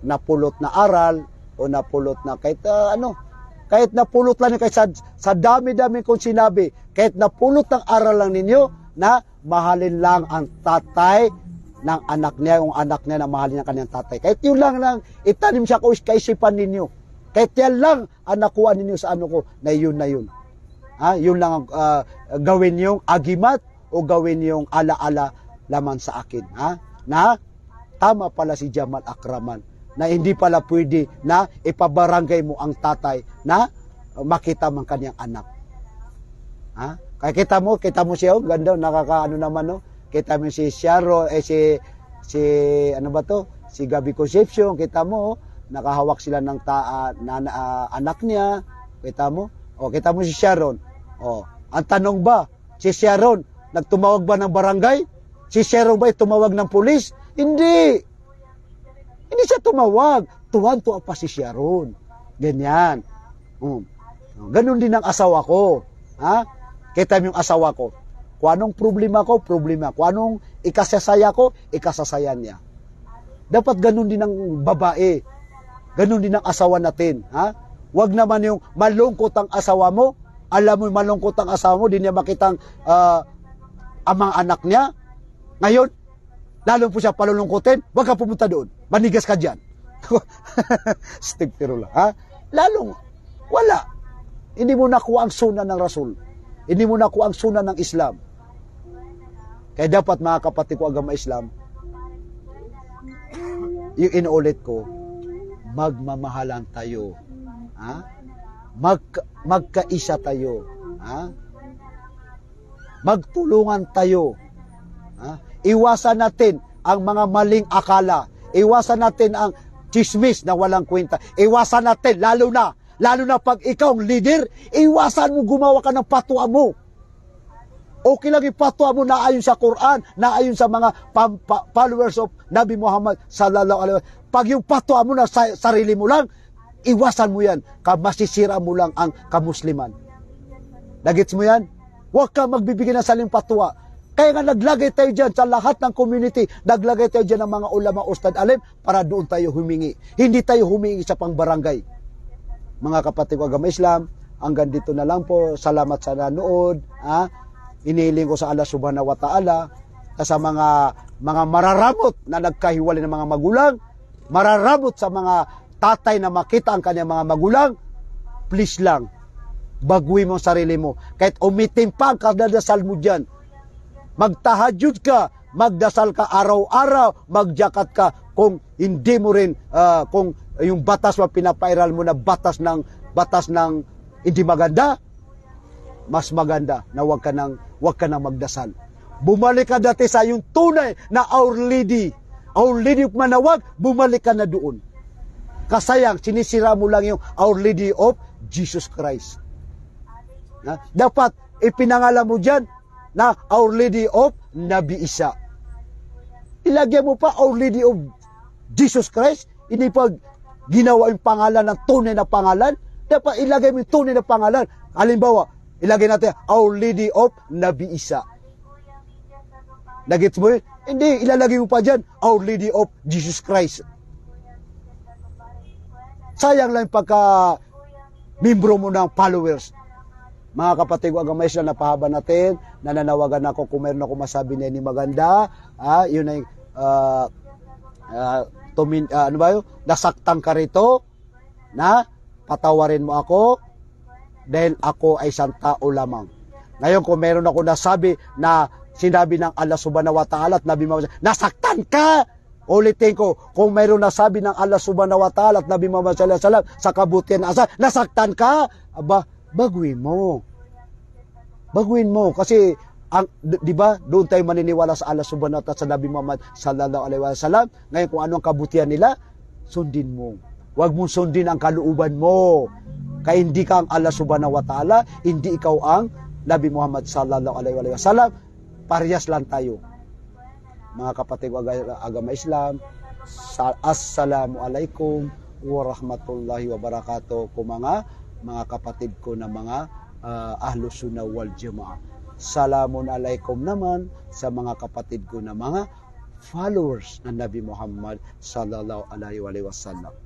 napulot na aral o napulot na kahit napulot lang kahit sa dami-dami kong sinabi, kahit napulot ng aral lang ninyo na mahalin lang ang tatay ng anak niya, yung anak niya na mahalin ang kanyang tatay. Kahit yun lang itanim siya kaisipan ninyo. Kahit yan lang ang nakuha ninyo sa ano ko, na yun. Ha? Yun lang gawin yung agimat o gawin yung ala-ala laman sa akin. Ha? Na tama pala si Jamal Akraman na hindi pala pwede na ipabarangay mo ang tatay na makita man kanyang anak. Ha? Kaya kita mo siya, ganda, nakakaano naman, no? Kita mo si Sharon, si ano ba to? Si Gabi Concepcion, kita mo, nakahawak sila ng anak niya, kita mo? Kita mo si Sharon. Ang tanong ba, si Sharon, nagtumawag ba ng barangay? Si Sharon ba tumawag ng pulis? Hindi. Hindi siya tumawag. Tuwan-tuwa pa si Sharon. Ganyan. Ganun din ang asawa ko. Ha? Kita mo yung asawa ko. Kung anong problema ko, problema. Kung anong ikasasaya ko, ikasasaya niya. Dapat ganun din ang babae. Ganun din ang asawa natin. Ha? Huwag naman yung malungkot ang asawa mo. Alam mo malungkot ang asawa mo, di niya makitang ang mga anak niya. Ngayon, lalo po siya palulungkutin, huwag ka pumunta doon. Manigas ka dyan. Stig pero lang. Ha? Lalong, wala. Hindi mo nakuha ang sunan ng Rasul. Hindi mo nakuha ang sunan ng Islam. Kaya dapat mga kapatid ko agama Islam, yung inuulit ko, magmamahalan tayo. Ha? Magkaisa tayo. Ha? Magtulungan tayo. Ha? Iwasan natin ang mga maling akala. Iwasan natin ang chismis na walang kwenta. Iwasan natin, lalo na pag ikaw ang leader, iwasan mo gumawa ka ng patwa mo. Okay lang ipatwa mo na ayon sa Quran, na ayon sa mga followers of Nabi Muhammad sallallahu alaihi wasallam. Pag yung patwa mo na sarili mo lang, iwasan mo yan. Masisira mo lang ang kamusliman. Nagets mo yan? Huwag ka magbibigay ng saling patwa. Kaya nga naglagay tayo dyan sa lahat ng community, naglagay tayo dyan ng mga ulama, ustad, alim, para doon tayo humingi. Hindi tayo humingi sa pangbarangay. Mga kapatid ko agama Islam, hanggang dito na lang po. Salamat sa nanood. Inihiling ko sa Allah subhanahu wa ta'ala sa mga mararamot na nagkahiwalay ng mga magulang, mararamot sa mga tatay na makita ang kanyang mga magulang, please lang, baguhin mo ang sarili mo. Kahit umitim pa ang kadadasal mo dyan, magtahadyud ka, magdasal ka araw-araw, magjakat ka, kung hindi mo rin, kung yung batas mo pinapairal mo na batas ng hindi maganda, mas maganda na wag ka nang magdasal. Bumalik ka dati sa yung tunay na Our Lady of Manawag, bumalik ka na doon. Kasayang, sinisira mo lang yung Our Lady of Jesus Christ. Dapat ipinangalan mo dyan na Our Lady of Nabi Isa. Ilagay mo pa Our Lady of Jesus Christ, hindi pa ginawa yung pangalan ng tunay na pangalan. Dapat ilagay mo yung tunay na pangalan. Halimbawa, ilagay natin Our Lady of Nabi Isa. Nagets mo yun? Hindi, ilalagay mo pa dyan Our Lady of Jesus Christ. Sayang lang pagka membro mo ng followers. Mga kapatid ko, hanggang may sila napahaba natin, nananawagan ako kung meron ako masabi na ini maganda, yun ay nasaktan ka rito, na patawarin mo ako, dahil ako ay isang tao lamang. Ngayon, kung meron ako nasabi na sinabi ng Allah subhanahu wa ta'ala at Nabi Muhammad, nasaktan ka! Ulitin ko, kung mayroon nasabi ng Allah subhanahu wa ta'ala at Nabi Muhammad sallallahu alaihi wasallam sa kabutihan na asal, nasaktan ka! Aba, baguhin mo. Baguhin mo. Kasi, di ba, doon tayo maniniwala sa Allah subhanahu wa ta'ala sa Nabi Muhammad sallallahu alaihi wasallam. Ngayon, kung ano ang kabutihan nila, sundin mo. Huwag mong sundin ang kalooban mo. Kaya hindi ka ang Allah subhanahu wa ta'ala, hindi ikaw ang Nabi Muhammad sallallahu alaihi wasallam. Parehas lang tayo. Mga kapatid ko agama Islam, Assalamualaikum warahmatullahi wabarakatuh ko mga kapatid ko na mga Ahlus Sunnah wal Jamaah. Salamun alaikum naman sa mga kapatid ko na mga followers ng Nabi Muhammad sallallahu alaihi wasallam.